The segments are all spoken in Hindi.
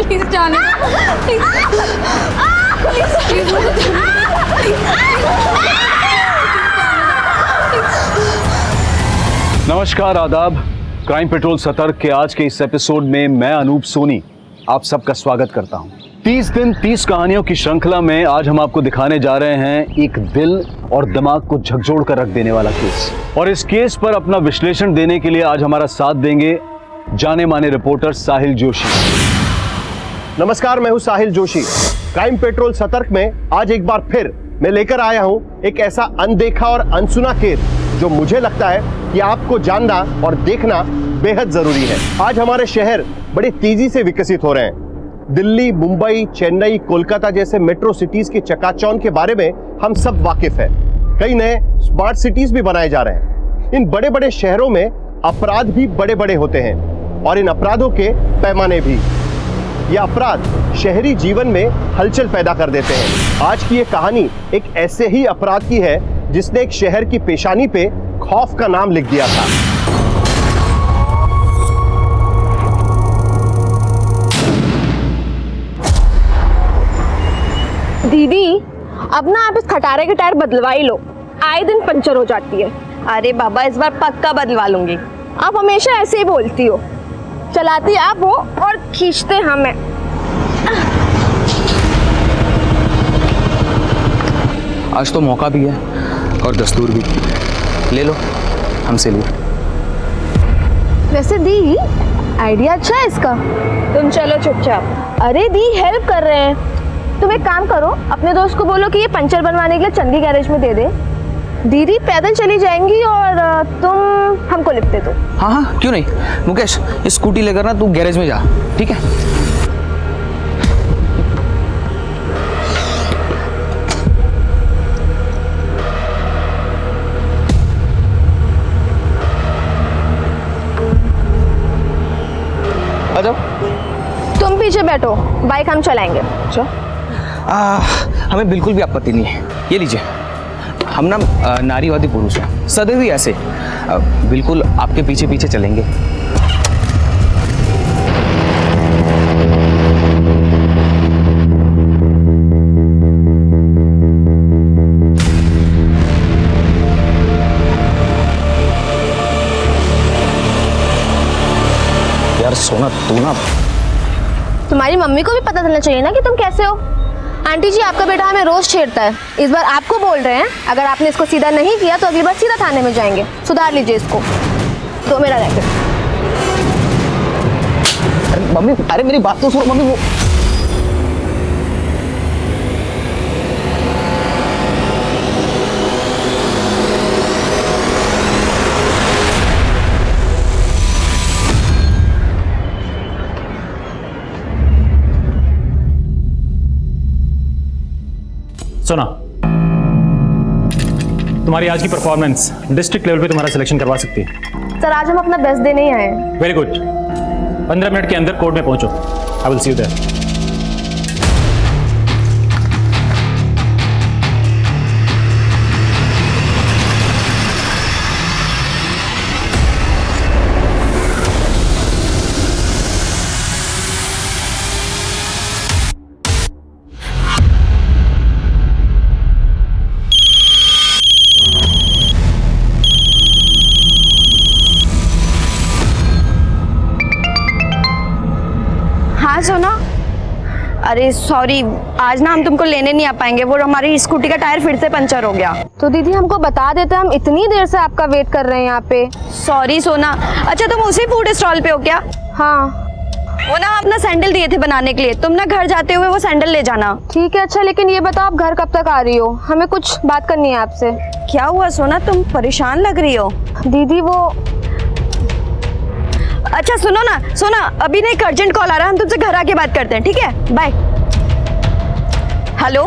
प्लीज जाने प्लीज प्लीज नमस्कार, आदाब। क्राइम पेट्रोल सतर्क के आज के इस एपिसोड में मैं अनूप सोनी आप सबका स्वागत करता हूं। 30 दिन 30 कहानियों की श्रृंखला में आज हम आपको दिखाने जा रहे हैं एक दिल और दिमाग को झकझोर कर रख देने वाला केस। और इस केस पर अपना विश्लेषण देने के लिए आज हमारा साथ देंगे जाने माने रिपोर्टर साहिल जोशी। नमस्कार, मैं हूं साहिल जोशी। क्राइम पेट्रोल सतर्क में आज एक बार फिर मैं लेकर आया हूं एक ऐसा अनदेखा और अनसुना केस जो मुझे लगता है कि आपको जानना और देखना बेहद जरूरी है। आज हमारे शहर बड़ी तेजी से विकसित हो रहे हैं। दिल्ली, मुंबई, चेन्नई, कोलकाता जैसे मेट्रो सिटीज के चकाचौंध के बारे में हम सब वाकिफ हैं। कई नए स्मार्ट सिटीज भी बनाए जा रहे हैं। इन बड़े बड़े शहरों में अपराध भी बड़े बड़े होते हैं और इन अपराधों के पैमाने भी। ये अपराध शहरी जीवन में हलचल पैदा कर देते हैं। आज की ये कहानी एक ऐसे ही अपराध की है जिसने एक शहर की पेशानी पे खौफ का नाम लिख दिया था। दीदी, अब ना आप इस खटारे के टायर बदलवा ही लो, आए दिन पंचर हो जाती है। अरे बाबा, इस बार पक्का बदलवा लूंगी। आप हमेशा ऐसे ही बोलती हो, चलाती आप हो और खींचते हमें। आज तो मौका भी है और दस्तूर भी। ले लो हमसे ली। वैसे दी, आइडिया अच्छा है इसका। तुम चलो चुपचाप। अरे दी, हेल्प कर रहे हैं। तुम एक काम करो, अपने दोस्त को बोलो कि ये पंचर बनवाने के लिए चंदी गैरेज में दे दे। दीदी पैदल चली जाएंगी और तुम हमको लिफ्ट दे दो। हाँ हाँ, क्यों नहीं। मुकेश, स्कूटी लेकर ना तू गैरेज में जा, ठीक है। आ जाओ। तुम पीछे बैठो, बाइक हम चलाएंगे। अच्छा, हमें बिल्कुल भी आपत्ति नहीं है। ये लीजिए, हम ना नारीवादी पुरुष हैं, सदैव ही ऐसे बिल्कुल आपके पीछे पीछे चलेंगे। यार सोना, तू ना, तुम्हारी मम्मी को भी पता चलना चाहिए ना कि तुम कैसे हो। आंटी जी, आपका बेटा हमें रोज छेड़ता है, इस बार आपको बोल रहे हैं। अगर आपने इसको सीधा नहीं किया तो अगली बार सीधा थाने में जाएंगे। सुधार लीजिए इसको। तो मेरा रैकेट। अरे मम्मी, अरे मेरी बात तो सुनो मम्मी। वो सुना, तुम्हारी आज की परफॉर्मेंस डिस्ट्रिक्ट लेवल पे तुम्हारा सिलेक्शन करवा सकती है। सर, आज हम अपना बेस्ट देने ही आए हैं। Very good. 15 मिनट के अंदर कोर्ट में पहुंचो। I will see you there. हाँ सोना, अरे सॉरी, आज ना हम तुमको लेने नहीं आ पाएंगे। वो हमारी स्कूटी का टायर फिर से पंचर हो गया। तो दीदी हमको बता देते, हम इतनी देर से आपका वेट कर रहे हैं यहाँ पे। सॉरी सोना। अच्छा, तुम उसी फूड स्टॉल पे हो क्या? हाँ। वो ना अपना सैंडल दिए थे बनाने के लिए, तुम ना घर जाते हुए वो सैंडल ले जाना। ठीक है। अच्छा, लेकिन ये बताओ आप घर कब तक आ रही हो? हमें कुछ बात करनी है आपसे। क्या हुआ सोना, तुम परेशान लग रही हो? दीदी वो, अच्छा सुनो ना, सोना अभी ना एक अर्जेंट कॉल आ रहा है, हम तुमसे घर आके बात करते हैं, ठीक है? बाय। हेलो,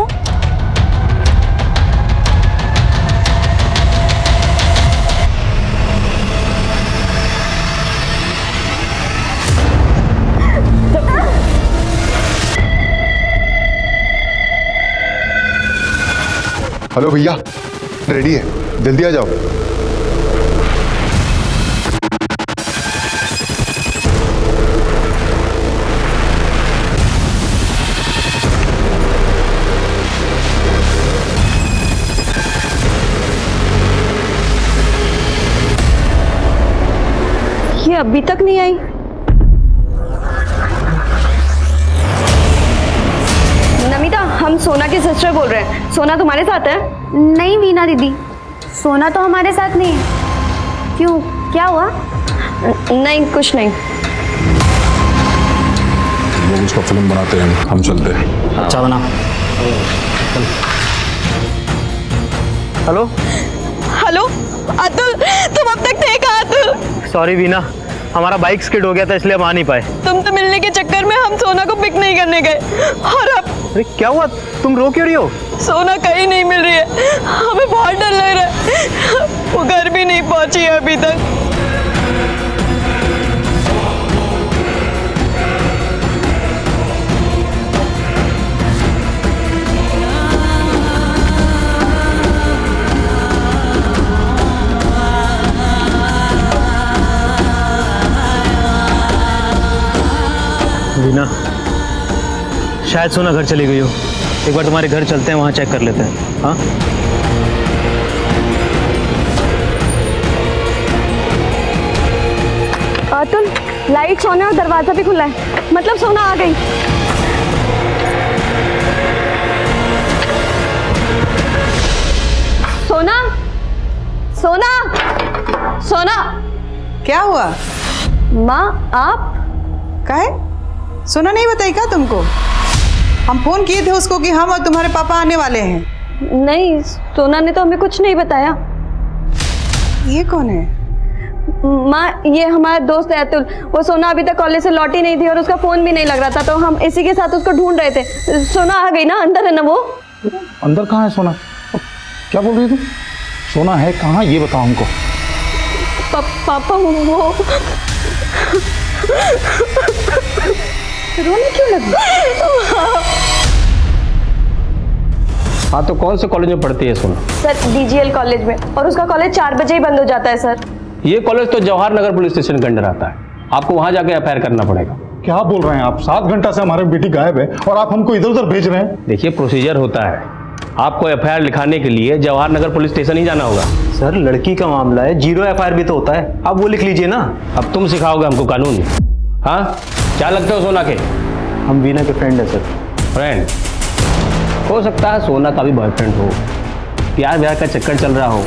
हेलो भैया, रेडी है, जल्दी आ जाओ। ये अभी तक नहीं आई। नमिता, हम सोना की सिस्टर बोल रहे हैं। सोना तुम्हारे साथ है? नहीं वीना दीदी, सोना तो हमारे साथ नहीं है। क्यों, क्या हुआ? नहीं, कुछ नहीं। लोग उसका फिल्म बनाते हैं, हम चलते हैं। अच्छा बना। हेलो हेलो अतुल, तुम अब तक थे कहाँ? अतुल, सॉरी वीना, हमारा बाइक स्किड हो गया था इसलिए हम आ नहीं पाए। तुम तो मिलने के चक्कर में हम सोना को पिक नहीं करने गए और अब अरे क्या हुआ, तुम रो क्यों रही हो? सोना कहीं नहीं मिल रही है। हमें बहुत डर लग रहा है। वो घर भी नहीं पहुंची है अभी तक। वीना, शायद सोना घर चली गई हो। एक बार तुम्हारे घर चलते हैं, वहाँ चेक कर लेते हैं। हाँ, अतुल, लाइट ऑन है और दरवाजा भी खुला है, मतलब सोना आ गई। सोना, सोना, सोना। क्या हुआ? माँ, आप? काहे? सोना नहीं बताई क्या तुमको? हम फोन किए थे उसको कि हम और तुम्हारे पापा आने वाले हैं। नहीं, सोना ने तो हमें कुछ नहीं बताया। ये कौन है? माँ, ये हमारा दोस्त है अतुल। वो सोना अभी तक कॉलेज से लौटी नहीं थी और उसका फोन भी नहीं लग रहा था, तो हम इसी के साथ उसको ढूंढ रहे थे। सोना आ गई ना? अंदर है ना वो? अंदर कहाँ है सोना? क्या बोल रही तुम? सोना है कहाँ, ये बताओ हमको। पापा, वो रोने क्यों लगी? हाँ, तो कौन से कॉलेज में पढ़ती है सोना? सर, DGL कॉलेज में, और उसका कॉलेज 4 बजे ही बंद हो जाता है सर। ये कॉलेज तो जवाहर नगर पुलिस स्टेशन के अंडर आता है। आपको वहाँ जाके एफआईआर करना पड़ेगा। क्या बोल रहे हैं आप? 7 घंटा से हमारी बेटी गायब है और आप हमको इधर उधर भेज रहे हैं। देखिए, प्रोसीजर होता है। आपको एफआईआर लिखाने के लिए जवाहर नगर पुलिस स्टेशन ही जाना होगा। सर, लड़की का मामला है, 0 एफआईआर भी तो होता है। आप वो लिख लीजिए ना। अब तुम सिखाओगे हमको कानून? हाँ, क्या लगते हो सोना के? हम वीना के फ्रेंड है सर। फ्रेंड? हो सकता है सोना का भी बॉयफ्रेंड हो, प्यार व्यार का चक्कर चल रहा हो,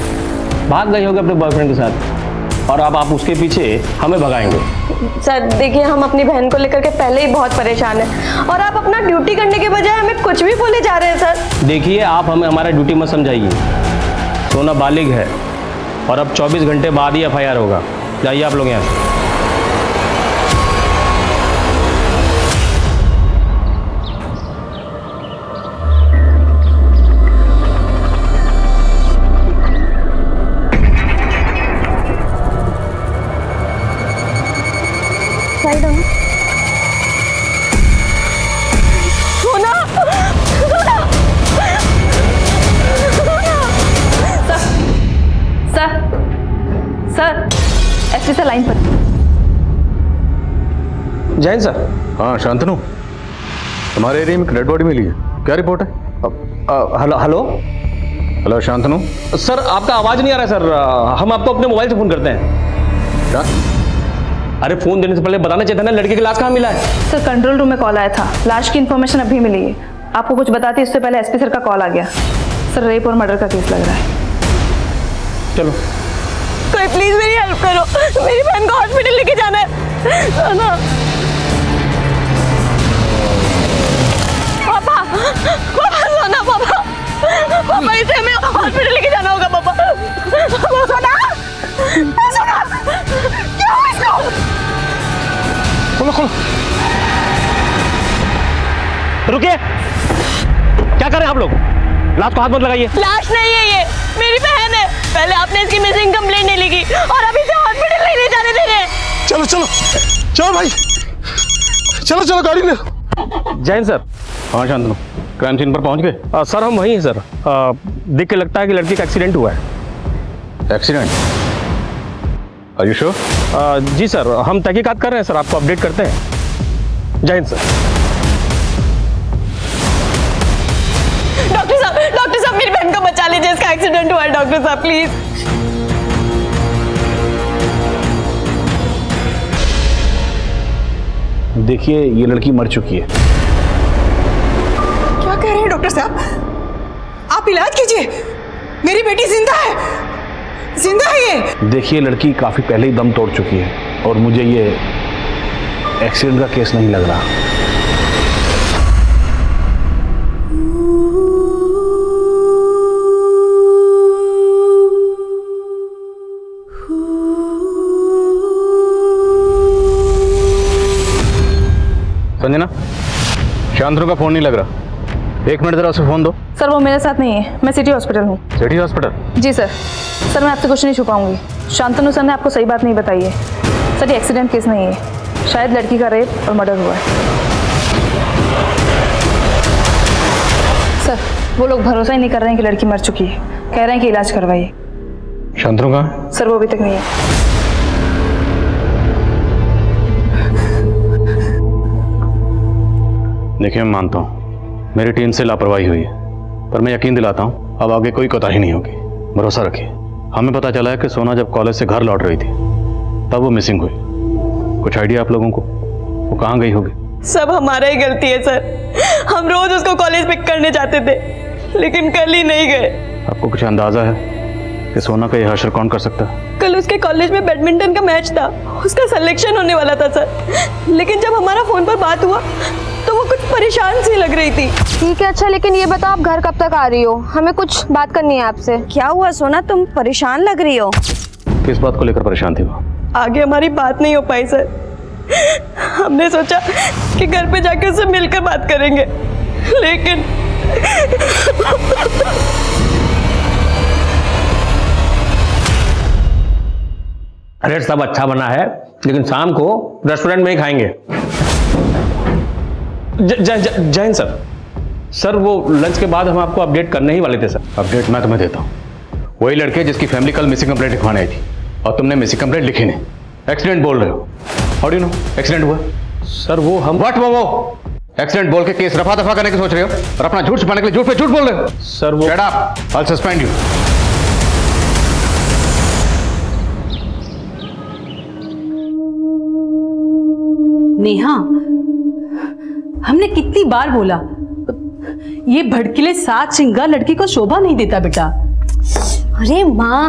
भाग गई होगी अपने बॉयफ्रेंड के साथ और अब आप उसके पीछे हमें भगाएंगे। सर देखिए, हम अपनी बहन को लेकर के पहले ही बहुत परेशान हैं और आप अपना ड्यूटी करने के बजाय हमें कुछ भी बोले जा रहे हैं सर। देखिए, आप हमें हमारा ड्यूटी मत समझाइए। सोना बालिग है और अब 24 घंटे बाद ही एफआईआर होगा। जाइए आप लोग यहाँ से। सोना, सोना, sir, sir, SP sir line पर। जैन सर। हाँ शांतनु, तुम्हारे एरिया में डेड बॉडी मिली है, क्या रिपोर्ट है? Hello hello hello Shantanu. Sir, आपका आवाज नहीं आ रहा है सर। हम आपको अपने मोबाइल से फोन करते हैं। क्या? अरे फोन देने से पहले बताना चाहिए था ना, लड़के की लाश कहाँ मिला है? सर, कंट्रोल रूम में कॉल आया था। लाश की इन्फॉर्मेशन अभी मिली है। आपको कुछ बताती उससे पहले एसपी सर का कॉल आ गया। सर, रेप और मर्डर का केस लग रहा है। चलो, कोई प्लीज मेरी हेल्प करो, मेरी बहन को हॉस्पिटल लेके जाना है। सोना, पापा, पापा, सोना, पापा, पापा, इसे हमें हॉस्पिटल लेके जाना होगा। पापा, सोना, सोना, क्या हुआ इसको? खोलो खोलो। रुकिए, क्या कर रहे हैं आप लोग? लाश को हाथ मत लगाइए। लाश नहीं है ये, मेरी बहन है। पहले आपने इसकी मिसिंग कंप्लेंट नहीं लिखी और अभी इसे हॉस्पिटल नहीं जाने दे रहे। चलो चलो चलो भाई, चलो चलो गाड़ी ले। जैन सर। हाँ शांतनु, क्राइम सीन पर पहुंच गए? सर, हम वहीं हैं सर। देख के लगता है कि लड़की का एक्सीडेंट हुआ है। एक्सीडेंट? Are you sure? जी सर, हम तहकीकात कर रहे हैं सर, आपको अपडेट करते हैं। जय हिंद सर। डॉक्टर साहब, मेरी बहन को बचा लीजिए, इसका एक्सीडेंट हुआ है। डॉक्टर साहब प्लीज। देखिए ये लड़की मर चुकी है। क्या कह रहे हैं डॉक्टर साहब? आप इलाज कीजिए, मेरी बेटी जिंदा है, जिंदा है ये। देखिए लड़की काफी पहले ही दम तोड़ चुकी है और मुझे ये एक्सीडेंट का केस नहीं लग रहा। संजना, शांतनु का फोन नहीं लग रहा। 1 मिनट जरा उसे फोन दो। सर वो मेरे साथ नहीं है, मैं सिटी हॉस्पिटल हूँ। City hospital? जी सर। सर मैं आपसे कुछ नहीं छुपाऊंगी, शांतनु सर ने आपको सही बात नहीं बताई है। सर ये एक्सीडेंट केस नहीं है, शायद लड़की का रेप और मर्डर हुआ है। सर वो लोग भरोसा ही नहीं कर रहे हैं कि लड़की मर चुकी है, कह रहे हैं कि इलाज करवाइए। शांतनु कहाँ? सर वो अभी तक नहीं है। देखिए मैं मानता हूँ मेरी टीम से लापरवाही हुई है, पर मैं यकीन दिलाता हूँ अब आगे कोई कोताही नहीं होगी। भरोसा रखिए। हमें पता चला है कि सोना जब कॉलेज से घर लौट रही थी तब वो मिसिंग हुई। कुछ आइडिया आप लोगों को वो कहाँ गई होगी? सब हमारा ही गलती है सर। हम रोज उसको कॉलेज पिक करने जाते थे, लेकिन कल ही नहीं गए। आपको कुछ अंदाजा है कि सोना का ये हश्र कौन कर सकता है? कल उसके कॉलेज में बैडमिंटन का मैच था, उसका सिलेक्शन होने वाला था सर, लेकिन जब हमारा फोन पर बात हुआ तो वो कुछ परेशान सी लग रही थी। ठीक है, अच्छा लेकिन ये बताओ आप घर कब तक आ रही हो? हमें कुछ बात करनी है आपसे। क्या हुआ सोना, तुम परेशान लग रही हो? किस बात को लेकर परेशान थी वो? आगे हमारी बात नहीं हो पाई सर। हमने सोचा कि घर पे जाकर उससे मिलकर बात करेंगे, लेकिन अरे सब अच्छा बना है, लेकिन शाम को रेस्टोरेंट में ही खाएंगे। जय हिंद सर। सर वो लंच के बाद हम आपको अपडेट करने ही वाले थे सर। अपडेट मैं तुम्हें देता हूँ। वही लड़के जिसकी फैमिली कल मिसिंग कंप्लेंट लिखवाने आई थी और तुमने मिसिंग कंप्लेंट लिखी नहीं, एक्सीडेंट बोल रहे हो। How do you know accident हुआ? सर वो हम वो एक्सीडेंट बोल के केस रफा दफा करने की सोच रहे हो और अपना झूठ छुपाने के लिए झूठ पे झूठ बोल रहे हो। सर वो shut up, I will suspend you. Neha, हमने कितनी बार बोला, ये भड़कीले सात श्रृंगार लड़की को शोभा नहीं देता बेटा। अरे माँ,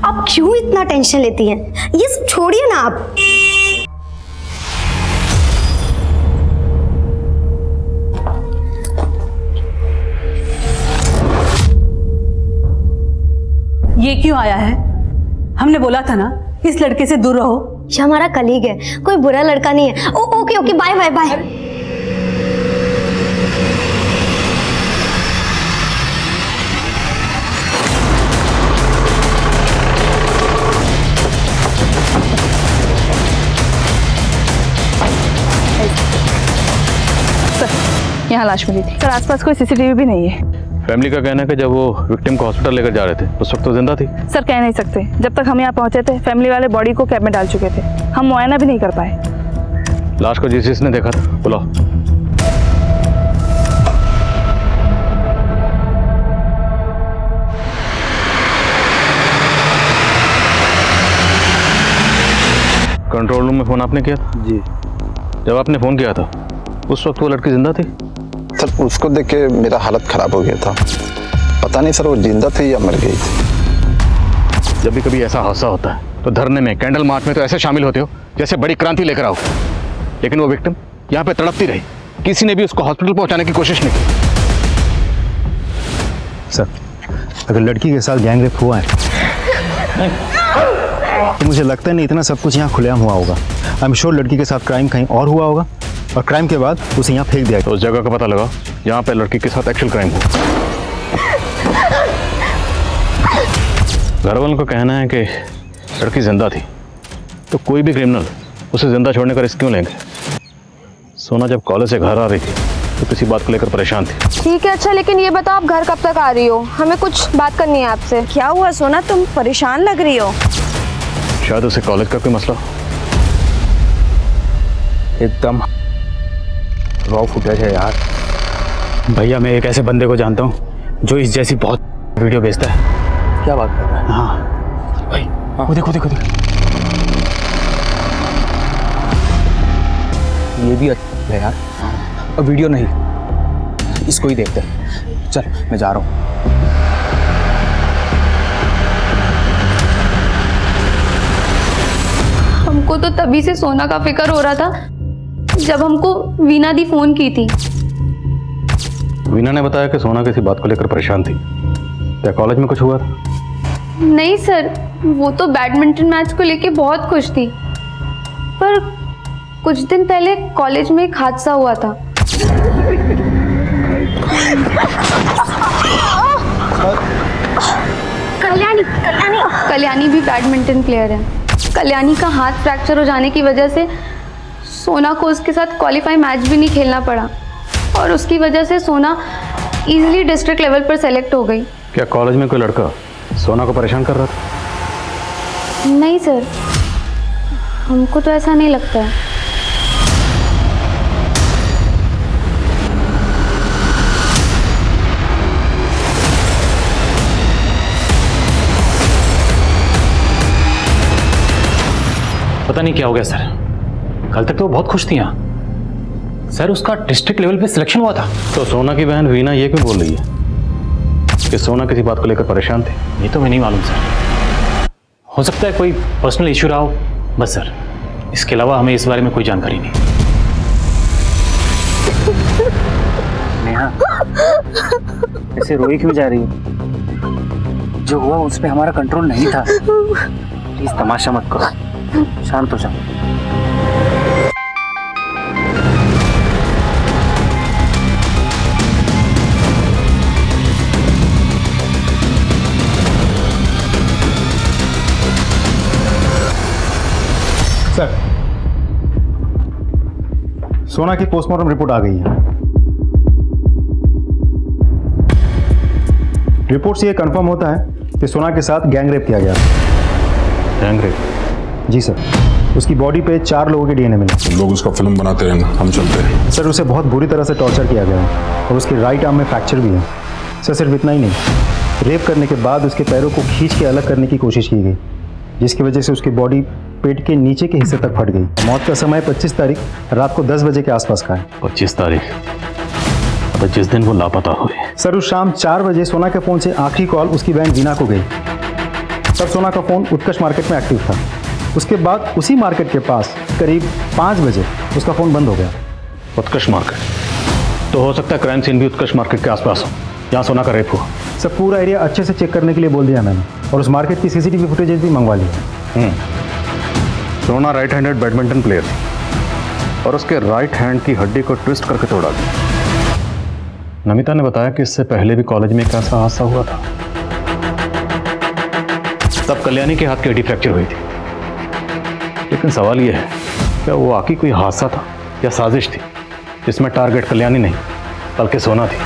आप क्यों इतना टेंशन लेती हैं? ये सब छोड़िए ना आप। ये क्यों आया है? हमने बोला था ना इस लड़के से दूर रहो। ये हमारा कलीग है, कोई बुरा लड़का नहीं है। Okay okay, bye bye bye. Sir यहाँ लाश मिली थी। सर आसपास कोई सीसीटीवी भी नहीं है। फैमिली का कहना है कि जब वो विक्टिम को हॉस्पिटल लेकर जा रहे थे उस वक्त तो जिंदा थी। सर कह नहीं सकते, जब तक हम यहाँ पहुंचे थे फैमिली वाले बॉडी को कैब में डाल चुके थे, हम मुआयना भी नहीं कर पाए। लाश को जिसने देखा था बुलाओ। कंट्रोल रूम में फोन आपने किया था? जी। जब आपने फोन किया था उस वक्त वो लड़की जिंदा थी? सर उसको देख के मेरा हालत खराब हो गया था, पता नहीं सर वो जिंदा थी या मर गई थी। जब भी कभी ऐसा हादसा होता है तो धरने में, कैंडल मार्च में तो ऐसे शामिल होते हो जैसे बड़ी क्रांति लेकर आओ, लेकिन वो विक्टिम यहाँ पे तड़पती रही, किसी ने भी उसको हॉस्पिटल पहुंचाने की कोशिश नहीं की। सर अगर लड़की के साथ गैंग रेप हुआ है तो मुझे लगता नहीं इतना सब कुछ यहाँ खुलेआम हुआ होगा। आई एम श्योर लड़की के साथ क्राइम कहीं और हुआ होगा और क्राइम के बाद उसे यहाँ फेंक दिया। तो उस जगह का पता लगाओ जहाँ पे लड़की के साथ एक्चुअल क्राइम हुआ। घर वालों का कहना है कि लड़की जिंदा थी, तो कोई भी क्रिमिनल उसे जिंदा छोड़ने का रिस्क क्यों लेंगे? सोना जब कॉलेज से घर आ रही थी तो किसी बात को लेकर परेशान थी। ठीक है, अच्छा लेकिन ये बताओ आप घर कब तक आ रही हो? हमें कुछ बात करनी है आपसे। क्या हुआ सोना, तुम परेशान लग रही हो? शायद उसे कॉलेज का कोई मसला। एकदम रॉ फुटेज है यार। भैया मैं एक ऐसे बंदे को जानता हूँ जो इस जैसी बहुत वीडियो भेजता है। क्या बात कर रहा है? हाँ भाई, वो देखो देखो देखो। ये भी अच्छा है यार। अब वीडियो नहीं, इसको ही देखते हैं। चल मैं जा रहा हूँ। हमको तो तभी से सोना का फिक्र हो रहा था जब हमको वीना दी फोन की थी। वीना ने बताया कि सोना किसी बात को लेकर परेशान थी। क्या कॉलेज में कुछ हुआ था? नहीं सर, वो तो बैडमिंटन मैच को लेके बहुत खुश थी, पर कुछ दिन पहले कॉलेज में एक हादसा हुआ था। कल्याणी भी बैडमिंटन प्लेयर है। कल्याणी का हाथ फ्रैक्चर हो जाने की वजह से सोना को उसके साथ क्वालिफाई मैच भी नहीं खेलना पड़ा, और उसकी वजह से सोना इजीली डिस्ट्रिक्ट लेवल पर सेलेक्ट हो गई। क्या कॉलेज में कोई लड़का सोना को परेशान कर रहा था? नहीं सर, हमको तो ऐसा नहीं लगता है। पता नहीं क्या हो गया सर, कल तक तो वो बहुत खुश थी यहाँ। सर उसका डिस्ट्रिक्ट लेवल पे सिलेक्शन हुआ था। तो सोना की बहन वीना ये क्यों बोल रही है कि सोना किसी बात को लेकर परेशान थी? ये तो मैं नहीं मालूम सर, हो सकता है कोई पर्सनल इशू रहा हो बस सर, इसके अलावा हमें इस बारे में कोई जानकारी नहीं। नेहा, ऐसे रोई क्यों जा रही हो? जो हुआ उस पे हमारा कंट्रोल नहीं था। प्लीज तमाशा मत करो, शांत हो जाओ। सर, सोना की पोस्टमार्टम रिपोर्ट आ गई है। रिपोर्ट से यह कंफर्म होता है कि सोना के साथ गैंग रेप किया गया। Gang rape? जी सर, उसकी बॉडी पे 4 लोगों के डीएनए मिले। लोग उसका फिल्म बनाते रहना, हम चलते हैं। सर उसे बहुत बुरी तरह से टॉर्चर किया गया है और उसके राइट आर्म में फ्रैक्चर भी है। सर सिर्फ इतना ही नहीं, रेप करने के बाद उसके पैरों को खींच के अलग करने की कोशिश की गई, जिसकी वजह से उसकी बॉडी पेट के नीचे के हिस्से तक फट गई। मौत का समय 25 तारीख रात को 10 बजे के आसपास का है। 25 तारीख, तो जिस दिन वो लापता हुए। सर उस शाम 4 बजे सोना के फ़ोन से आखिरी कॉल उसकी बहन वीना को गई। तब सोना का फ़ोन उत्कर्ष मार्केट में एक्टिव था। उसके बाद उसी मार्केट के पास करीब 5 बजे उसका फ़ोन बंद हो गया। उत्कर्ष मार्केट, तो हो सकता है क्राइम सीन भी उत्कर्ष मार्केट के आसपास हो, जहाँ सोना का रेप हुआ। सर पूरा एरिया अच्छे से चेक करने के लिए बोल दिया मैंने, और उस मार्केट की सीसीटीवी फुटेजेस भी मंगवा ली है। सोना राइट हैंडेड बैडमिंटन प्लेयर थी और उसके राइट हैंड की हड्डी को ट्विस्ट करके तोड़ा गया। नमिता ने बताया कि इससे पहले भी कॉलेज में एक ऐसा हादसा हुआ था, तब कल्याणी के हाथ की हड्डी फ्रैक्चर हुई थी। लेकिन सवाल यह है, क्या वो वाकई कोई हादसा था या साजिश थी जिसमें टारगेट कल्याणी नहीं बल्कि सोना थी?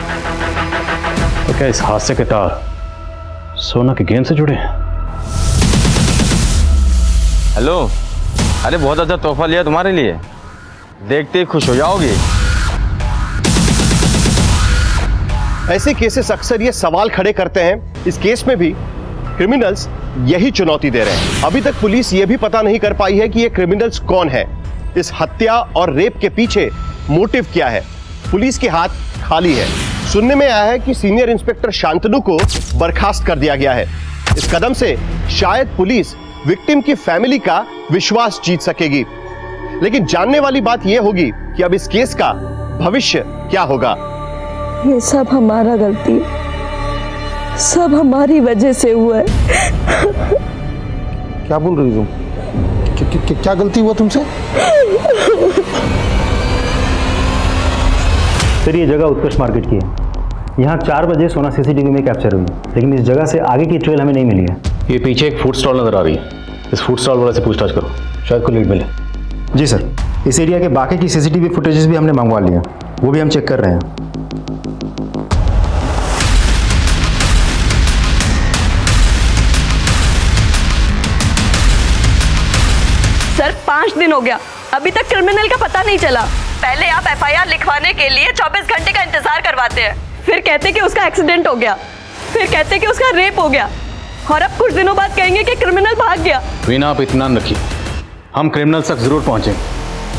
तो क्या इस हादसे के तार सोना के गेम से जुड़े हैं? हेलो, अरे बहुत अच्छा तोहफा लिया तुम्हारे लिए, देखते ही खुश हो जाओगे। ऐसे केसेस अक्सर ये सवाल खड़े करते हैं, इस केस में भी क्रिमिनल्स यही चुनौती दे रहे हैं। अभी तक पुलिस ये भी पता नहीं कर पाई है कि ये क्रिमिनल्स कौन है, इस हत्या और रेप के पीछे मोटिव क्या है। पुलिस के हाथ खाली है। सुनने में आया है कि सीनियर इंस्पेक्टर शांतनु को बर्खास्त कर दिया गया है। इस कदम से शायद पुलिस विक्टिम की फैमिली का विश्वास जीत सकेगी। लेकिन जानने वाली बात यह होगी कि अब इस केस का भविष्य क्या होगा। ये सब हमारा गलती है, सब हमारी वजह से हुआ है। क्या बोल रही तुम? क्या गलती हुआ तुमसे? सर ये जगह उत्कर्ष मार्केट की है। यहाँ 4 बजे सोना सीसीटीवी में कैप्चर हुई, लेकिन इस जगह से आगे की ट्रेल हमें नहीं मिली है। ये पीछे एक फूड स्टॉल नजर आ रही है, इस फूड स्टॉल वाले से पूछताछ करो, शायद कोई लीड मिले। जी सर, इस एरिया के बाकी की सीसीटीवी फुटेजेस भी हमने मंगवा लिए, वो भी हम चेक कर रहे हैं। सर 5 दिन हो गया, अभी तक क्रिमिनल का पता नहीं चला। पहले आप एफआईआर लिखवाने के लिए 24 घंटे का इंतजार करवाते हैं, फिर कहते कि उसका एक्सीडेंट हो गया, फिर कहते कि उसका रेप हो गया, और अब कुछ दिनों बाद कहेंगे कि क्रिमिनल भाग गया। वीना आप इत्मीनान रखिए, हम क्रिमिनल तक जरूर पहुंचेंगे,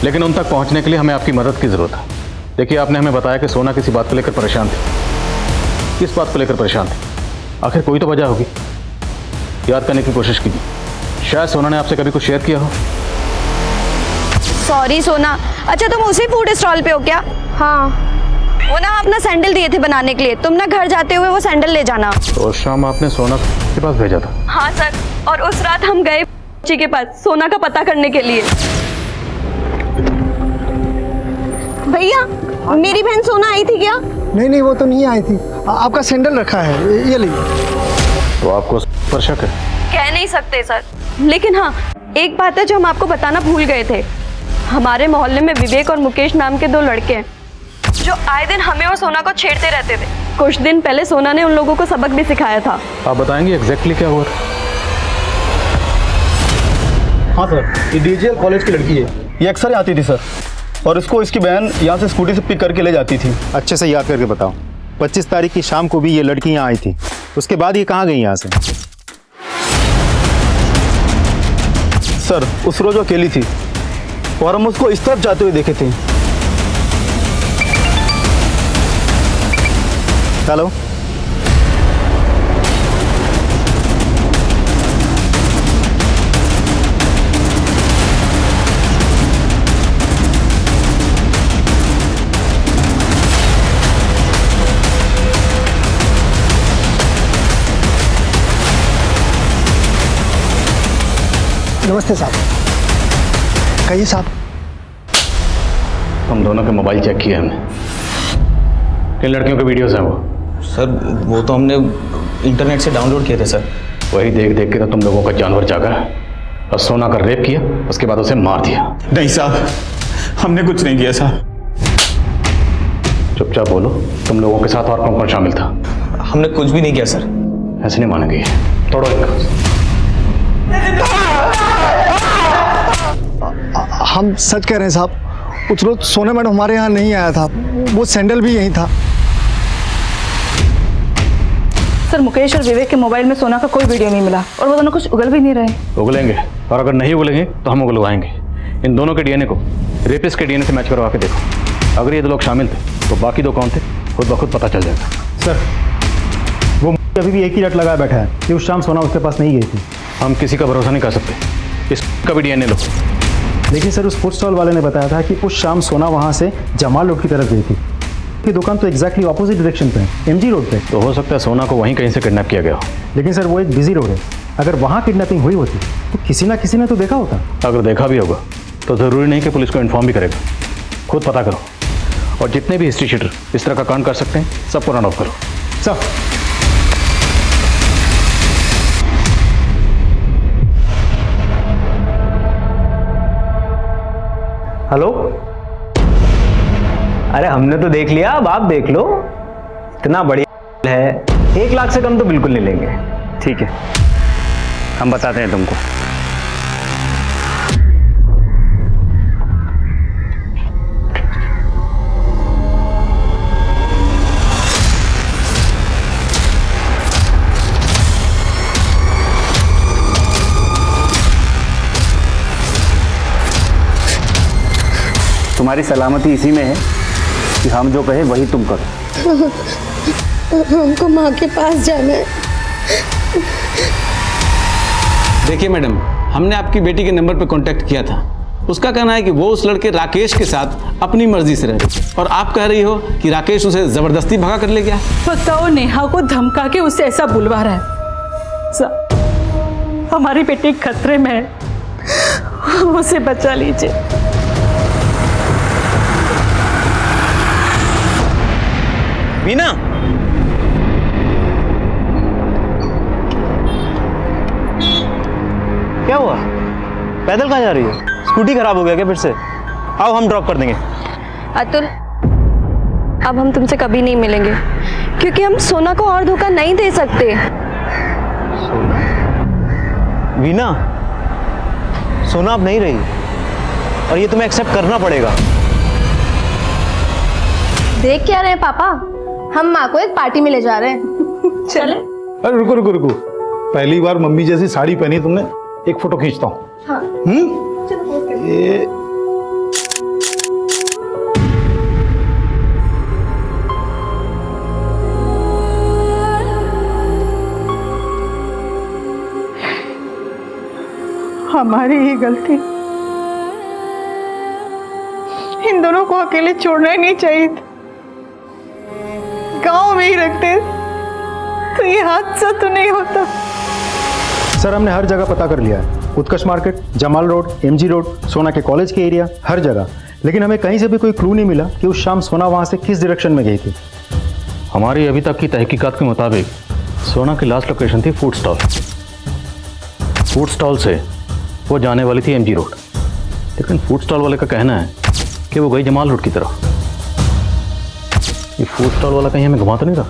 लेकिन उन तक पहुंचने के लिए हमें आपकी मदद की जरूरत है। देखिए, आपने हमें बताया कि सोना किसी बात को लेकर परेशान थी। किस बात को लेकर परेशान थी? आखिर कोई तो वजह होगी। याद करने की कोशिश कीजिए, शायद सोना ने आपसे कभी कुछ शेयर किया हो। सॉरी सोना। अच्छा, तुम उसी फूड स्टॉल पे हो क्या? हाँ। वो ना अपना सैंडल दिए थे बनाने के लिए, तुम ना घर जाते हुए वो सैंडल ले जाना। तो उस शाम आपने सोना के पास भेजा था? हाँ सर, और उस रात हम गए जी के पास सोना का पता करने के लिए। भैया, मेरी बहन सोना आई थी क्या? नहीं, वो तो नहीं आई थी। आपका सैंडल रखा है, ये लीजिए। तो आपको पर शक है? कह नहीं सकते सर, लेकिन हाँ, एक बात है जो हम आपको बताना भूल गए थे। हमारे मोहल्ले में विवेक और मुकेश नाम के 2 लड़के हैं जो आए दिन हमें और सोना को छेड़ते रहते थे। कुछ दिन पहले सोना ने उन लोगों को सबक भी सिखाया था। आप बताएंगे एग्जैक्टली क्या हुआ? हाँ सर, ये डीजीएल कॉलेज की लड़की है। ये अक्सर आती थी सर, और इसको इसकी बहन यहाँ से स्कूटी से पिक करके ले जाती थी। अच्छे से याद करके बताओ, 25 तारीख की शाम को भी ये लड़की यहाँ आई थी। उसके बाद ये कहाँ गई यहाँ से? सर, उस रोज वो अकेली थी और हम उसको इस तरफ जाते हुए देखे थे। हेलो, नमस्ते साहब। कहिए साहब। हम दोनों के मोबाइल चेक किए हमने। किन लड़कियों के वीडियोस हैं वो? सर, वो तो हमने इंटरनेट से डाउनलोड किए थे सर। वही देख देख के तो तुम लोगों का जानवर जागा है और सोना का रेप किया, उसके बाद उसे मार दिया। नहीं साहब, हमने कुछ नहीं किया साहब। चुपचाप बोलो, तुम लोगों के साथ और कौन कौन शामिल था? हमने कुछ भी नहीं किया सर। ऐसे नहीं मानेंगे, तोड़ो इनको। हम सच कह रहे हैं साहब, उस रोज सोना मैडम हमारे यहाँ नहीं आया था, वो सैंडल भी यहीं था। सर, मुकेश और विवेक के मोबाइल में सोना का कोई वीडियो नहीं मिला और वो दोनों कुछ उगल भी नहीं रहे। उगलेंगे, और अगर नहीं उगलेंगे तो हम उगलवाएंगे। इन दोनों के डीएनए को रेपिस्ट के डीएनए से मैच करवा के देखो। अगर ये 2 लोग शामिल थे तो बाकी 2 कौन थे खुद ब खुद पता चल जाएगा। सर, वो अभी भी एक ही रट लगाए बैठा है कि उस शाम सोना उसके पास नहीं गई थी। हम किसी का भरोसा नहीं कर सकते, इसका भी डीएनए लो। लेकिन सर, उस फूड स्टॉल वाले ने बताया था कि उस शाम सोना वहाँ से जमाल रोड की तरफ गई थी। की दुकान तो एग्जैक्टली ऑपोजिट डायरेक्शन पे है, एमजी रोड पे। तो हो सकता है सोना को वहीं कहीं से किडनैप किया गया हो। लेकिन सर, वो एक बिजी रोड है, अगर वहाँ किडनैपिंग हुई होती तो किसी ना किसी ने तो देखा होता। अगर देखा भी होगा तो ज़रूरी नहीं कि पुलिस को इन्फॉर्म भी करेगा। खुद पता करो, और जितने भी हिस्ट्री शीटर इस तरह का कांड कर सकते हैं सबको रन ऑफ करो। सब हेलो, अरे हमने तो देख लिया, अब आप देख लो। इतना बढ़िया है, 1 लाख से कम तो बिल्कुल नहीं लेंगे। ठीक है, हम बताते हैं तुमको। तुम्हारी सलामती इसी में है कि हम जो कहे वही तुम करो। हमको माँ के पास जाना है। देखिए मैडम, हमने आपकी बेटी के नंबर पर कांटेक्ट किया था। उसका कहना है कि वो उस लड़के राकेश के साथ अपनी मर्जी से रह रही, और आप कह रही हो कि राकेश उसे जबरदस्ती भगा कर ले गया। बताओ, नेहा को धमका के उसे ऐसा बुलवा रहा है। हमारी बेटी खतरे में है, उसे बचा लीजिए। मीना, क्या हुआ? पैदल कहाँ जा रही हो? स्कूटी खराब हो गया क्या फिर से? आओ, हम ड्रॉप कर देंगे। अतुल, अब हम तुमसे कभी नहीं मिलेंगे, क्योंकि हम सोना को और धोखा नहीं दे सकते। वीना, सोना अब नहीं रही और ये तुम्हें एक्सेप्ट करना पड़ेगा। देख क्या रहे हैं पापा, हम माँ को एक पार्टी में ले जा रहे हैं। चले। अरे रुको रुको रुको, पहली बार मम्मी जैसी साड़ी पहनी तुमने, एक फोटो खींचता हूँ। हाँ। ये हमारी ही गलती। इन दोनों को अकेले छोड़ना ही नहीं चाहिए था। गांव में ही रखते तो ये हादसा तो नहीं होता। सर हमने हर जगह पता कर लिया है, Utkarsh market, Jamal road, MG road, Sona के कॉलेज के एरिया, हर जगह। लेकिन हमें कहीं से भी कोई क्लू नहीं मिला कि उस शाम सोना वहाँ से किस डायरेक्शन में गई थी। हमारी अभी तक की तहकीकात के मुताबिक सोना की लास्ट लोकेशन थी फूड स्टॉल। फूड स्टॉल से वो जाने वाली थी एमजी रोड, लेकिन फूड स्टॉल वाले का कहना है कि वो गई जमाल रोड की तरफ। ये फूड स्टॉल वाला कहीं हमें घुमा तो नहीं रहा?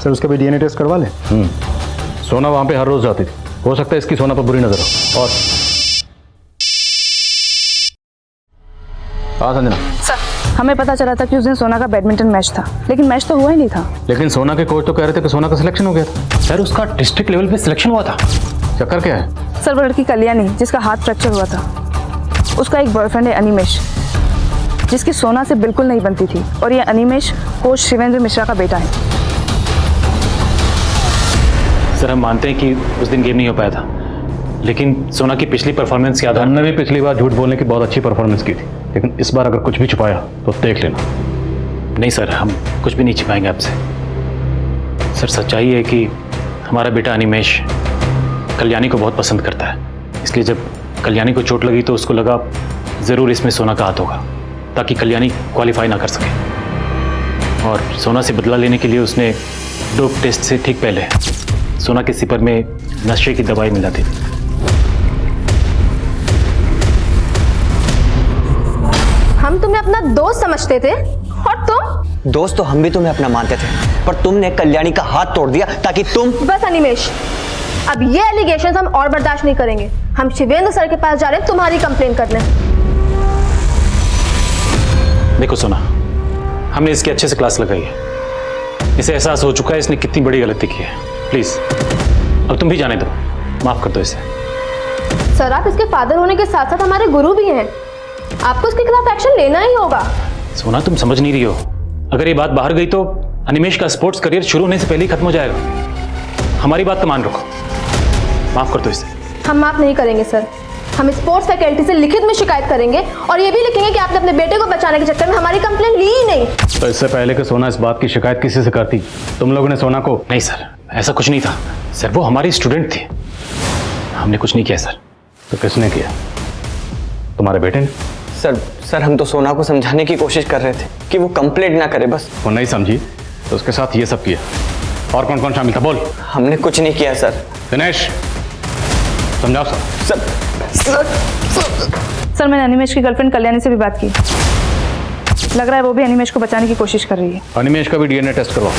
सर उसका भी डीएनए टेस्ट करवा लें। सोना वहाँ पे हर रोज जाती थी, हो सकता है इसकी सोना पर बुरी नजर हो। और हाँ संजना सर, हमें पता चला था कि उस दिन सोना का बैडमिंटन मैच था, लेकिन मैच तो हुआ ही नहीं था। लेकिन सोना के कोच तो कह रहे थे कि सोना का सिलेक्शन हो गया था। सर उसका डिस्ट्रिक्ट लेवल पे सिलेक्शन हुआ था। चक्कर क्या है? सर वो लड़की कल्याणी जिसका हाथ फ्रैक्चर हुआ था, उसका एक बॉयफ्रेंड है अनिमेश, जिसकी सोना से बिल्कुल नहीं बनती थी। और ये अनिमेश कोच शिवेंद्र मिश्रा का बेटा है। सर हम मानते हैं कि उस दिन गेम नहीं हो पाया था, लेकिन सोना की पिछली परफॉर्मेंस के आधार हमने भी पिछली बार झूठ बोलने की बहुत अच्छी परफॉर्मेंस की थी, लेकिन इस बार अगर कुछ भी छुपाया तो देख लेना। नहीं सर, हम कुछ भी नहीं छिपाएंगे आपसे। सर सच्चाई है कि हमारा बेटा अनिमेश कल्याणी को बहुत पसंद करता है, इसलिए जब कल्याणी को चोट लगी तो उसको लगा ज़रूर इसमें सोना का हाथ होगा, ताकि कल्याणी क्वालिफाई ना कर सके। और सोना से बदला लेने के लिए उसने डोप टेस्ट से ठीक पहले सोना के सिपर में नशे की दवाई मिला थी। हम तुम्हें अपना दोस्त समझते थे और तुम? दोस्त तो हम भी तुम्हें अपना मानते थे, पर तुमने कल्याणी का हाथ तोड़ दिया ताकि तुम। बस अनिमेश, अब ये एलिगेशंस हम और बर्दाश्त नहीं करेंगे। हम शिवेंद्र सर के पास जा रहे हैं तुम्हारी कंप्लेन करने। देखो सोना, हमने इसकी अच्छे से क्लास लगाई है, इसे एहसास हो चुका है इसने कितनी बड़ी गलती की है। प्लीज अब तुम भी जाने दो, माफ कर दो इसे। सर आप इसके फादर होने के साथ साथ हमारे गुरु भी हैं, आपको इसके खिलाफ एक्शन लेना ही होगा। सोना तुम समझ नहीं रही हो, अगर ये बात बाहर गई तो अनिमेश का स्पोर्ट्स करियर शुरू होने से पहले ही खत्म हो जाएगा। हमारी बात का मान रखो, माफ कर दो इसे। हम माफ नहीं करेंगे सर, हम स्पोर्ट्स फैकल्टी से लिखित में शिकायत करेंगे और ये भी लिखेंगे कि आपने अपने बेटे को बचाने के चक्कर में हमारी कंप्लेंट ली ही नहीं। तो इससे पहले कि सोना इस बात की शिकायत किसी से करती, तुम लोगों ने सोना को? नहीं सर, ऐसा कुछ नहीं था सर, वो हमारी स्टूडेंट थी, हमने कुछ नहीं किया सर। तो किसने किया? तुम्हारे बेटे ने? सर हम तो सोना को समझाने की कोशिश कर रहे थे कि वो कंप्लेंट ना करे, बस वो नहीं समझी तो उसके साथ ये सब किया। और कौन कौन शामिल था बोल। हमने कुछ नहीं किया सर। दिनेश समझाओ सर। सर मैंने अनिमेश की गर्लफ्रेंड कल्याणी से भी बात की, लग रहा है वो भी अनिमेश को बचाने की कोशिश कर रही है। अनिमेश का भी डीएनए टेस्ट करवाओ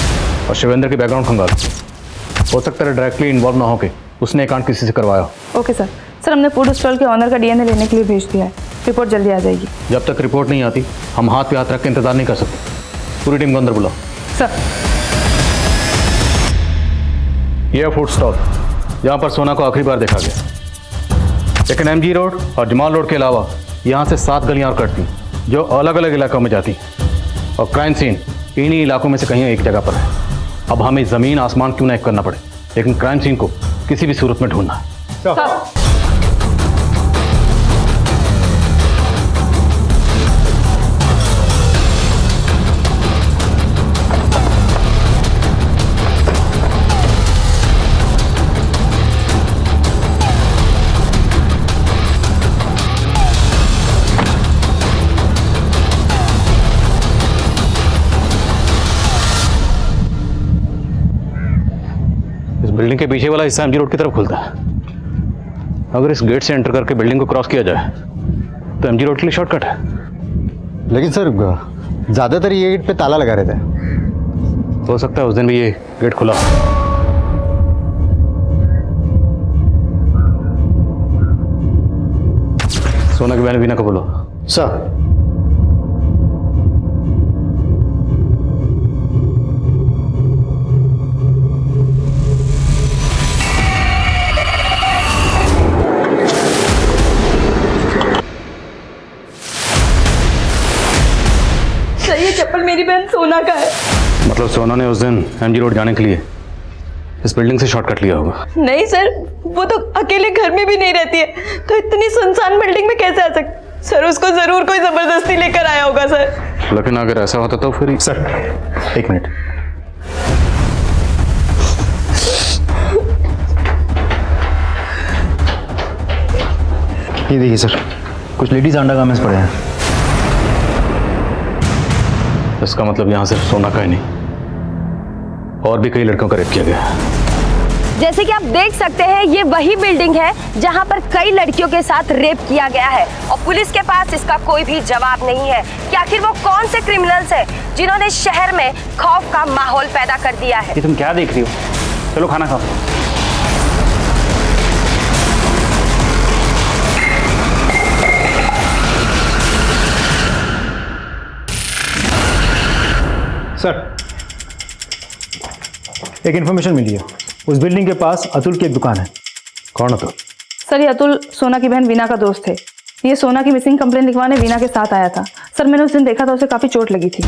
और शिवेंद्र की बैकग्राउंड खंगालो, हो सकता है डायरेक्टली इन्वॉल्व ना होके उसने कांड किसी से करवाया। Okay sir. सर हमने फूड स्टॉल के ऑनर का डीएनए लेने के लिए भेज दिया है, रिपोर्ट जल्दी आ जाएगी। जब तक रिपोर्ट नहीं आती हम हाथ पे हाथ रख के इंतजार नहीं कर सकते। पूरी टीम को अंदर बुलाओ। सर यह फूड स्टॉल जहाँ पर सोना को आखिरी बार देखा गया, लेकिन एमजी रोड और जमाल रोड के अलावा यहाँ से 7 गलियाँ और कटती जो अलग अलग इलाकों में जाती, और क्राइम सीन इन्हीं इलाकों में से कहीं एक जगह पर है। अब हमें ज़मीन आसमान क्यों ना एक करना पड़े, लेकिन क्राइम सीन को किसी भी सूरत में ढूंढना है। बिल्डिंग के पीछे वाला हिस्सा एमजी रोड की तरफ खुलता है। अगर इस गेट से एंटर करके बिल्डिंग को क्रॉस किया जाए तो एमजी रोड के लिए शॉर्टकट है। लेकिन सर ज़्यादातर ये गेट पे ताला लगा रहता है। हो सकता है उस दिन भी ये गेट खुला। सोना की बहन वीना को बोलो। सर ये चप्पल मेरी बहन सोना का है। मतलब सोना ने उस दिन एमजी रोड जाने के लिए इस बिल्डिंग से शॉर्टकट लिया होगा। नहीं सर, वो तो अकेले घर में भी नहीं रहती है, तो इतनी सुनसान बिल्डिंग में कैसे आ सकती? सर उसको जरूर कोई जबरदस्ती लेकर आया होगा सर। लेकिन अगर ऐसा होता तो फिर सर एक मिनट, ये देखिए सर, कुछ लेडीज अंडरगारमेंट्स पड़े हैं। इसका मतलब यहाँ सिर्फ सोना का ही नहीं, और भी कई लड़कियों का रेप किया गया। जैसे कि आप देख सकते हैं, ये वही बिल्डिंग है जहां पर कई लड़कियों के साथ रेप किया गया है और पुलिस के पास इसका कोई भी जवाब नहीं है कि आखिर वो कौन से क्रिमिनल्स हैं जिन्होंने शहर में खौफ का माहौल पैदा कर दिया है। ये तुम क्या देख रही हो? चलो खाना खाओ। सर एक इन्फॉर्मेशन मिली है, उस बिल्डिंग के पास अतुल की एक दुकान है। कौन अतुल? सर ये अतुल सोना की बहन वीना का दोस्त थे। ये सोना की मिसिंग कंप्लेंट लिखवाने वीना के साथ आया था। सर मैंने उस दिन देखा था, उसे काफ़ी चोट लगी थी।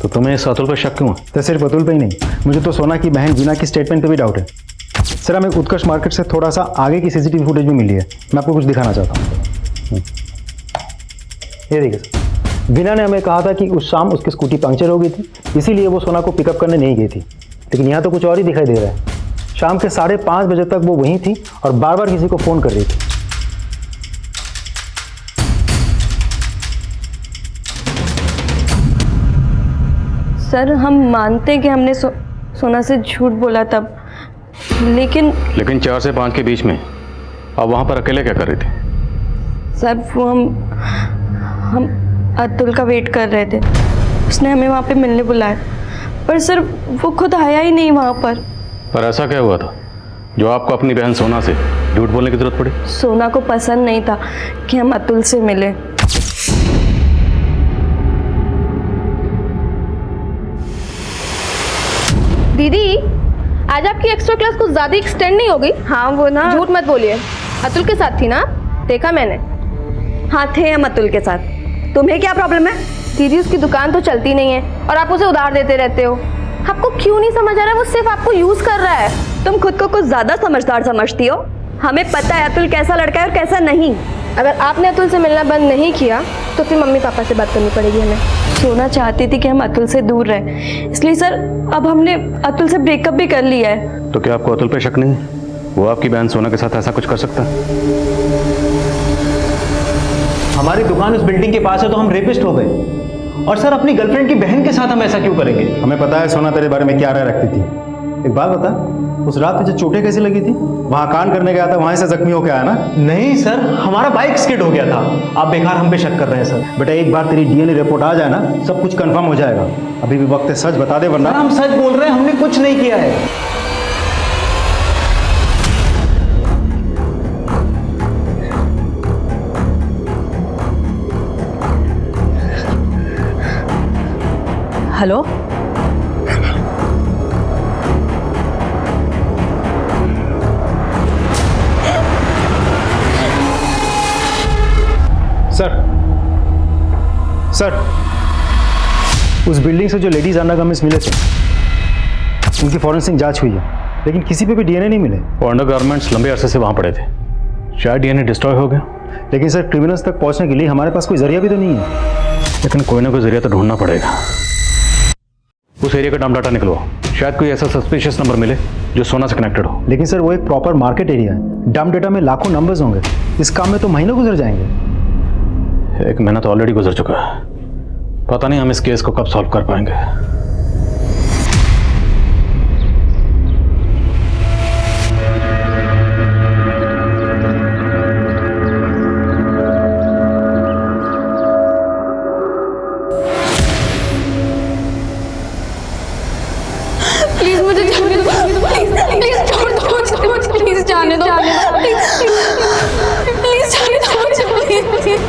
तो तुम्हें इस अतुल पर शक क्यों है? तो सिर्फ अतुल पे ही नहीं, मुझे तो सोना की बहन वीना की स्टेटमेंट पे भी डाउट है। सर हमें उत्कर्ष मार्केट से थोड़ा सा आगे की सीसीटीवी फुटेज भी मिली है, मैं आपको कुछ दिखाना चाहता हूँ। ये देखिए सर, वीना ने हमें कहा था कि उस शाम उसकी स्कूटी पंक्चर हो गई थी, इसीलिए वो सोना को पिकअप करने नहीं गई थी। लेकिन यहाँ तो कुछ और ही दिखाई दे रहा है। शाम के 5:30 बजे तक वो वहीं थी और बार बार किसी को फ़ोन कर रही थी। सर हम मानते हैं कि हमने सोना से झूठ बोला तब, लेकिन 4 से 5 के बीच में आप वहाँ पर अकेले क्या कर रही थी? सर वो हम अतुल का वेट कर रहे थे, उसने हमें वहाँ पे मिलने बुलाया, पर सर वो खुद आया ही नहीं वहाँ पर ऐसा क्या हुआ था जो आपको अपनी बहन सोना से झूठ बोलने की जरूरत पड़ी? सोना को पसंद नहीं था कि हम अतुल से मिले। दीदी आज आपकी एक्स्ट्रा क्लास कुछ ज्यादा एक्सटेंड नहीं हो गई? हाँ वो ना, झूठ मत बोलिए, अतुल के साथ थी ना? देखा मैंने। हाँ थे हम अतुल के साथ। तुम्हें क्या प्रॉब्लम है? दीदी उसकी दुकान तो चलती नहीं है और आप उसे उधार देते रहते हो। आपको क्यों नहीं समझ आ रहा है? वो सिर्फ आपको यूज कर रहा है। तुम खुद को कुछ ज्यादा समझदार समझती हो। हमें पता है अतुल कैसा लड़का है और कैसा नहीं। अगर आपने अतुल से मिलना बंद नहीं किया तो फिर मम्मी पापा से बात करनी पड़ेगी हमें। सोना चाहती थी कि हम अतुल से दूर रहें, इसलिए सर अब हमने अतुल से ब्रेकअप भी कर लिया है। तो क्या आपको अतुल पे शक नहीं है? वो आपकी बहन सोना के साथ ऐसा कुछ कर सकता है? हमारी दुकान उस बिल्डिंग के पास है तो हम रेपिस्ट हो गए, और सर अपनी गर्लफ्रेंड की बहन के साथ हम ऐसा क्यों करेंगे? हमें पता है सोना तेरे बारे में क्या राय रखती थी। एक बात बता, उस रात तुझे चोटें कैसे लगी थी? वहाँ कान करने गया था, वहीं से जख्मी होकर आया ना? नहीं सर, हमारा बाइक स्किड हो गया था। आप बेकार हम पे शक कर रहे हैं सर। बेटा एक बार तेरी डीएनए रिपोर्ट आ जाए ना, सब कुछ कंफर्म हो जाएगा। अभी भी वक्त है, सच बता दे वरना। हम सच बोल रहे हैं, हमने कुछ नहीं किया है। हेलो सर उस बिल्डिंग से जो लेडीज अंडरगारमेंट्स मिले थे उनकी फॉरेंसिक जांच हुई है, लेकिन किसी पे भी डीएनए नहीं मिले। वो अंडरगारमेंट्स लंबे अरसे से वहाँ पड़े थे, शायद डीएनए डिस्ट्रॉय हो गया। लेकिन सर क्रिमिनल्स तक पहुँचने के लिए हमारे पास कोई जरिया भी तो नहीं है। लेकिन कोई ना कोई जरिया तो ढूंढना पड़ेगा। उस एरिया का नाम डाटा निकलवाओ, शायद कोई ऐसा सस्पिशियस नंबर मिले जो सोना से कनेक्टेड हो। लेकिन सर वो एक प्रॉपर मार्केट एरिया है, डम डेटा में लाखों नंबर्स होंगे। इस काम में तो महीनों गुजर जाएंगे। 1 महीना तो ऑलरेडी गुजर चुका है, पता नहीं हम इस केस को कब सॉल्व कर पाएंगे। प्लीज मुझे जाने दो, प्लीज छोड़ दो, प्लीज जाने दो, प्लीज जाने दो मुझे, प्लीज।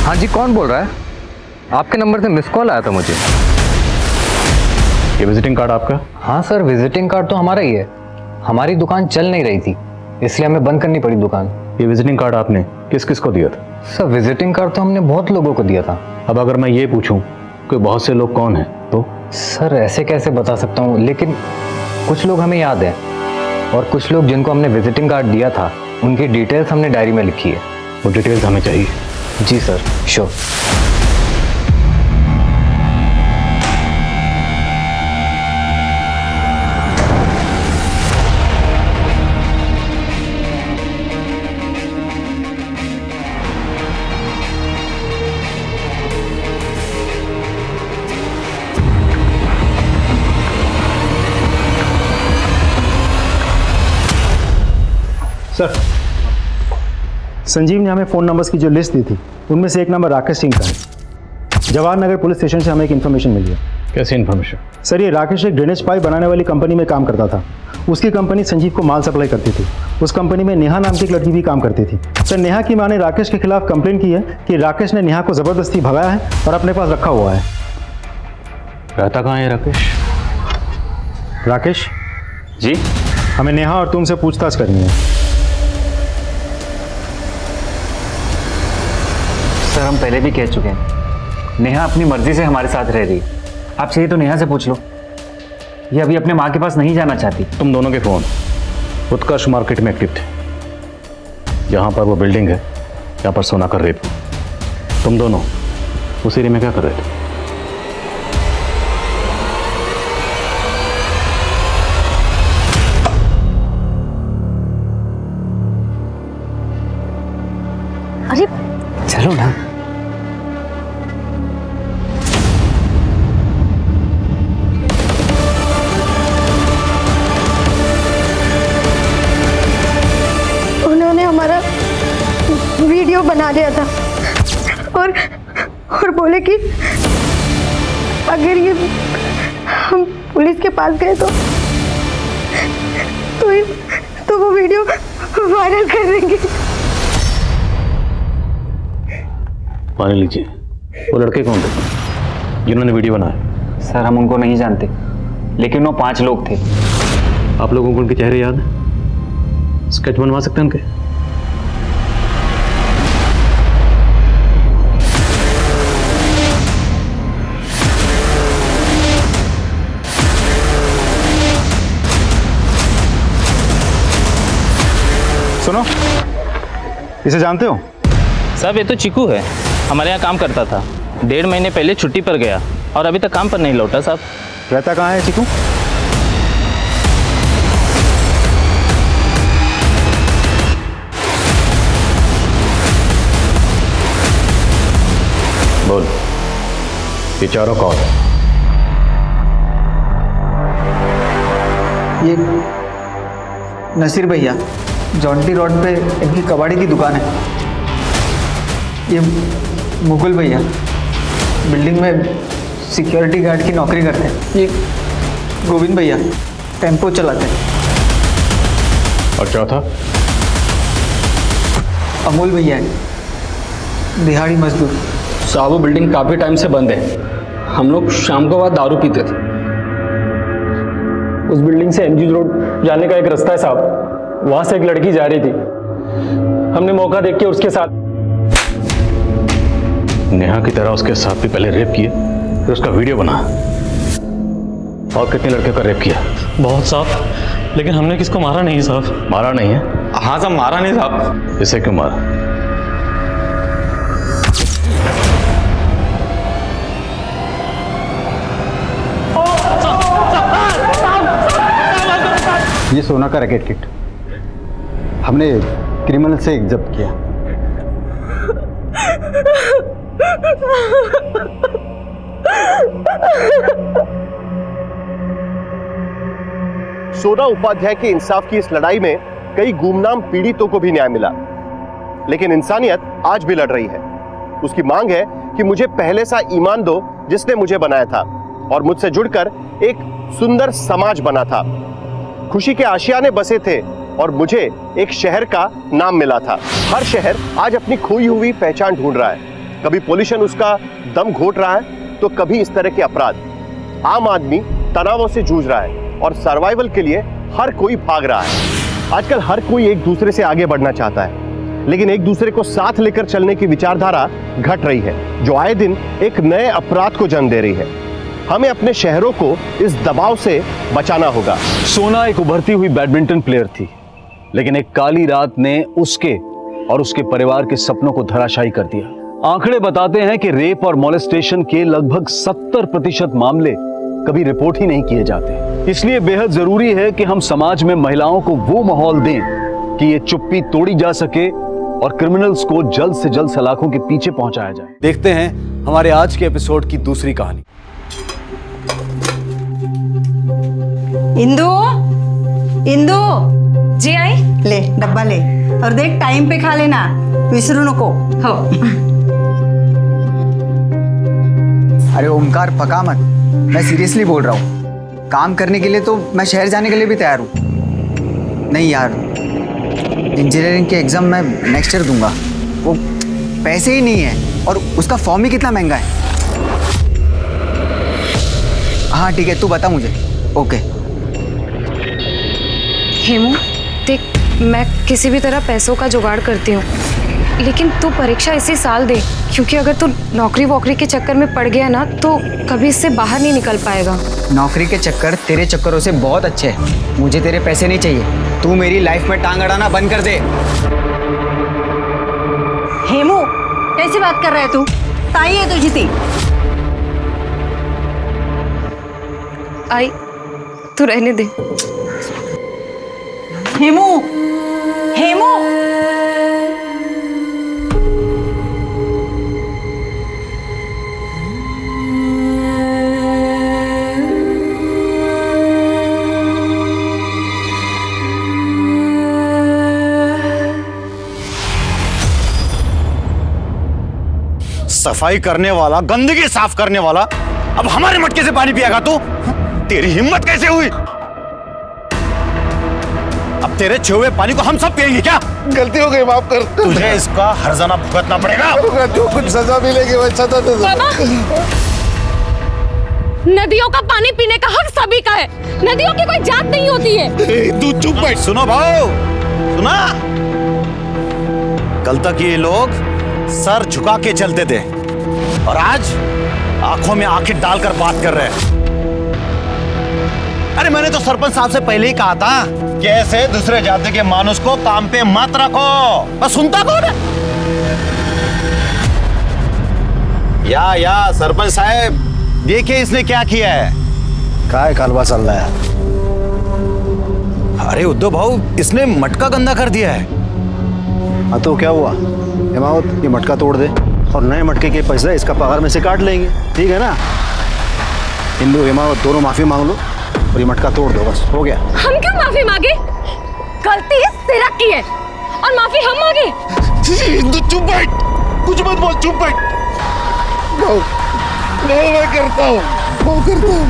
हाँ जी, कौन बोल रहा है? आपके नंबर से मिस कॉल आया था मुझे। ये विजिटिंग कार्ड आपका? हाँ सर, विजिटिंग कार्ड तो हमारा ही है। हमारी दुकान चल नहीं रही थी, इसलिए हमें बंद करनी पड़ी दुकान। ये विजिटिंग कार्ड आपने किस किस को दिया था? सर विजिटिंग कार्ड तो हमने बहुत लोगों को दिया था। अब अगर मैं ये पूछूं कि बहुत से लोग कौन हैं तो? सर ऐसे कैसे बता सकता हूँ, लेकिन कुछ लोग हमें याद है और कुछ लोग जिनको हमने विजिटिंग कार्ड दिया था उनकी डिटेल्स हमने डायरी में लिखी है। वो डिटेल्स हमें चाहिए। जी सर, श्योर। सर, संजीव ने हमें फ़ोन नंबर्स की जो लिस्ट दी थी उनमें से एक नंबर राकेश सिंह का है। जवाहर नगर पुलिस स्टेशन से हमें एक इन्फॉर्मेशन मिली है। कैसी इन्फॉर्मेशन? सर, ये राकेश एक ड्रेनेज पाइप बनाने वाली कंपनी में काम करता था। उसकी कंपनी संजीव को माल सप्लाई करती थी। उस कंपनी में नेहा नाम की एक लड़की भी काम करती थी। सर, नेहा की माँ ने राकेश के खिलाफ कंप्लेंट की है कि राकेश ने नेहा को ज़बरदस्ती भगाया है और अपने पास रखा हुआ है। रहता कहाँ है राकेश? राकेश जी, हमें नेहा और तुमसे पूछताछ करनी है। सर हम पहले भी कह चुके हैं, नेहा अपनी मर्जी से हमारे साथ रह रही है। आप चाहिए तो नेहा से पूछ लो, ये अभी अपने माँ के पास नहीं जाना चाहती। तुम दोनों के फ़ोन उत्कर्ष मार्केट में एक्टिव थे, जहाँ पर वो बिल्डिंग है जहाँ पर सोना का रेप। तुम दोनों उस एरिया में क्या कर रहे थे? अरे चलो ना। उन्होंने हमारा वीडियो बना लिया था और बोले कि अगर ये हम पुलिस के पास गए तो वो वीडियो वायरल कर देंगे। पानी लीजिए। वो लड़के कौन थे जिन्होंने वीडियो बनाया? सर हम उनको नहीं जानते, लेकिन वो 5 लोग थे। आप लोगों को उनके चेहरे याद हैं? स्केच बनवा सकते हैं उनके? सुनो, इसे जानते हो? साहब ये तो चिकू है, हमारे यहाँ काम करता था। 1.5 महीने पहले छुट्टी पर गया और अभी तक काम पर नहीं लौटा साहब। रहता कहाँ है चिकू? बोल, ये चारों कौन? ये नसीर भैया, जॉन्टी रोड पे इनकी कबाड़ी की दुकान है। ये मुकुल भैया, बिल्डिंग में सिक्योरिटी गार्ड की नौकरी करते हैं। ये गोविंद भैया, टेम्पो चलाते हैं। और चौथा? अमोल भैया है, दिहाड़ी मजदूर। साहब वो बिल्डिंग काफ़ी टाइम से बंद है। हम लोग शाम को बाद दारू पीते थे। उस बिल्डिंग से एमजी रोड जाने का एक रास्ता है साहब, वहाँ से एक लड़की जा रही थी। हमने मौका देख के उसके साथ। नेहा की तरह उसके साथ भी पहले रेप किए, फिर उसका वीडियो बना। और कितने लड़के का रेप किया? बहुत साहब, लेकिन हमने किसको मारा नहीं साहब। मारा नहीं है? हाँ साहब, मारा नहीं साहब। इसे क्यों मारा? ये सोना का रैकेट किट हमने क्रिमिनल से जब्त किया। सोना उपाध्याय के इंसाफ की इस लड़ाई में कई गुमनाम पीड़ितों को भी न्याय मिला, लेकिन इंसानियत आज भी लड़ रही है। उसकी मांग है कि मुझे पहले सा ईमान दो जिसने मुझे बनाया था और मुझसे जुड़कर एक सुंदर समाज बना था। खुशी के आशियाने बसे थे और मुझे एक शहर का नाम मिला था। हर शहर आज अपनी खोई हुई पहचान ढूंढ रहा है। कभी पॉल्यूशन उसका दम घोट रहा है तो कभी इस तरह के अपराध। आम आदमी तनावों से जूझ रहा है और सर्वाइवल के लिए हर कोई भाग रहा है। आजकल हर कोई एक दूसरे से आगे बढ़ना चाहता है, लेकिन एक दूसरे को साथ लेकर चलने की विचारधारा घट रही है, जो आए दिन एक नए अपराध को जन्म दे रही है। हमें अपने शहरों को इस दबाव से बचाना होगा। सोना एक उभरती हुई बैडमिंटन प्लेयर थी, लेकिन एक काली रात ने उसके और उसके परिवार के सपनों को धराशायी कर दिया। आंकड़े बताते हैं कि रेप और मोलेस्टेशन के लगभग 70% मामले कभी रिपोर्ट ही नहीं किए जाते। इसलिए बेहद जरूरी है कि हम समाज में महिलाओं को वो माहौल दें कि ये चुप्पी तोड़ी जा सके और क्रिमिनल्स को जल्द से जल्द सलाखों के पीछे पहुंचाया जाए। देखते हैं हमारे आज के एपिसोड की दूसरी कहानी। इंदु, इंदु, जी आई। ले डब्बा ले और देख टाइम पे खा लेना, विसरू नको। हो। अरे ओमकार पका मत, मैं सीरियसली बोल रहा हूँ। काम करने के लिए तो मैं शहर जाने के लिए भी तैयार हूँ। नहीं यार, इंजीनियरिंग के एग्जाम मैं नेक्स्ट ईयर दूंगा। वो पैसे ही नहीं है और उसका फॉर्म ही कितना महंगा है। हाँ ठीक है, तू बता मुझे। ओके। हेमू देख, मैं किसी भी तरह पैसों का जुगाड़ करती हूँ, लेकिन तू परीक्षा इसी साल दे, क्योंकि अगर तू नौकरी वोकरी के चक्कर में पड़ गया ना तो कभी इससे बाहर नहीं निकल पाएगा। नौकरी के चक्कर तेरे चक्करों से बहुत अच्छे हैं। मुझे तेरे पैसे नहीं चाहिए। तू मेरी लाइफ में टांग अड़ाना बंद कर दे। हेमू, कैसी बात कर रहा है तू? ताई है तुझी थी। आई, तू रहने दे। हेमू, हेमू, सफाई करने वाला, गंदगी साफ करने वाला, अब हमारे मटके से पानी पिएगा तू? तेरी हिम्मत कैसे हुई? अब तेरे छुए पानी को हम सब पिएंगे क्या? गलती हो गई, माफ कर। तुझे इसका हर्जाना भुगतना पड़ेगा। जो कुछ सजा मिलेगी वही सजा दे दो। नदियों का पानी पीने का हक सभी का है। नदियों की कोई जात नहीं होती है। तू चुप बैठ। सुनो भाऊ, सुना? कल तक ये लोग सर झुका के चलते थे और आज आंखों में आंखें डालकर बात कर रहे हैं। अरे मैंने तो सरपंच साहब से पहले ही कहा था कि ऐसे दूसरे जाति के मानुष को काम पे मत रखो। बस सुनता कौन है? या सरपंच साहब, देखिए इसने क्या किया है। काय कालवा चल रहा है? अरे उद्धव भाऊ, इसने मटका गंदा कर दिया है। हाँ तो क्या हुआ हेमावत, ये मटका तोड़ दे और नए मटके के पैसे इसका पगार में से काट लेंगे, ठीक है ना? हिंदू हेमावत दोनों माफी मांग लो और ये मटका तोड़ दो, बस हो गया। हम क्यों माफी मांगे? गलती सिरक की है और माफी हम मांगे? हिंदू चुप बैठ, कुछ मत बोल, चुप बैठ। मैं करता हूँ, मैं करता हूँ।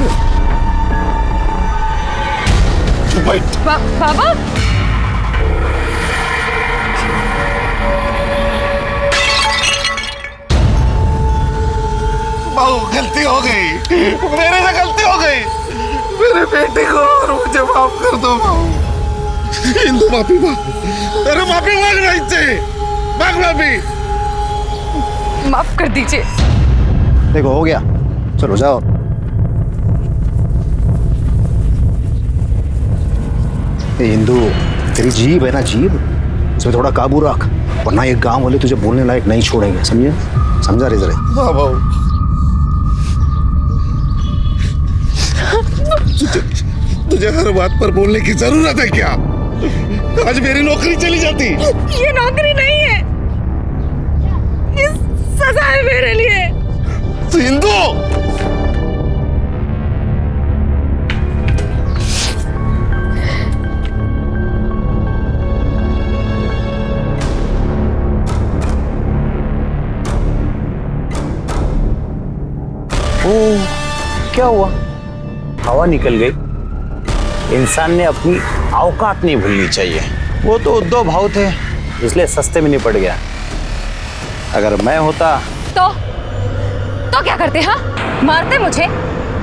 चुप बैठ। बाबा, बाबू गलती हो गई, मेरे से गलती हो गई। मेरे बेटे को और मुझे माफ कर दो बाबू। हिंदू माफी मांग, तेरे माफी मांग रही थी, मांग माफी। माफ कर दीजिए। देखो हो गया, चलो जाओ। हिंदू, तेरी जीभ है ना, जीभ, इसमें थोड़ा काबू रख, वरना ये गांव वाले तुझे बोलने लायक नहीं छोड़ेंगे, समझे? समझा रे जरा? हाँ बाबू। तुझे हर बात पर बोलने की जरूरत है क्या? आज मेरी नौकरी चली जाती। ये नौकरी नहीं है, ये सजा है मेरे लिए। हिंदू, क्या हुआ? हवा निकल गई। इंसान ने अपनी औकात नहीं भूलनी चाहिए। वो तो उद्धव भाऊ थे, इसलिए सस्ते में निपट गया। अगर मैं होता तो क्या करते? हाँ, मारते मुझे,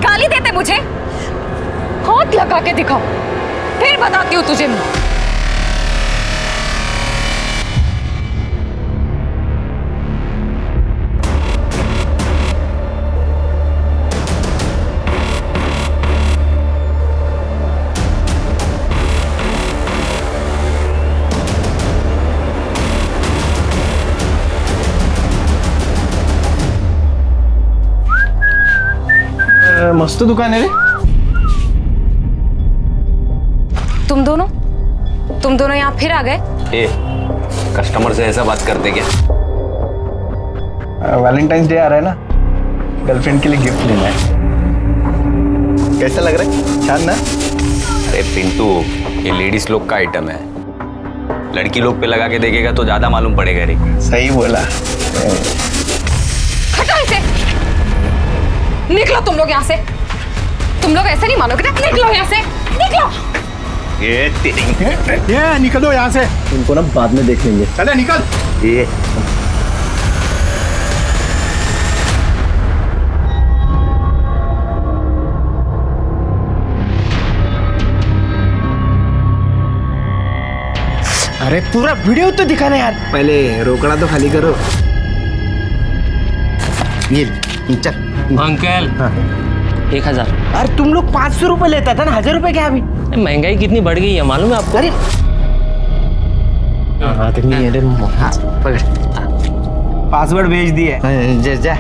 गाली देते मुझे? हाथ लगा के दिखाओ, फिर बताती हूँ तुझे मैं। मस्त दुकान है रे। तुम दोनों यहाँ फिर आ गए? कस्टमर से ऐसा बात करते क्या? वैलेंटाइंस डे आ रहा है ना, गर्लफ्रेंड के लिए गिफ्ट लेना है। कैसा लग रहा है? छान ना? अरे पिंटू, ये लेडीज लोग का आइटम है, लड़की लोग पे लगा के देखेगा तो ज्यादा मालूम पड़ेगा रे। सही बोला। हटो इसे, निकलो तुम लोग यहाँ से। तुम लोग ऐसे नहीं मानोगे ना, निकलो यहाँ से, निकलो। ये निकलो यहाँ से। उनको ना बाद में देख लेंगे। चले निकल। ये अरे पूरा वीडियो तो दिखाना यार। पहले रोकड़ा तो खाली करो। ये चल अंकल। हाँ। 1000। अरे तुम लोग 500 रुपए लेता था ना, 1000 रुपए क्या अभी? महंगाई कितनी बढ़ गई है मालूम है आपको? अरे हाँ तो नहीं है। हाँ पकड़, पासवर्ड भेज दिए। जा जा।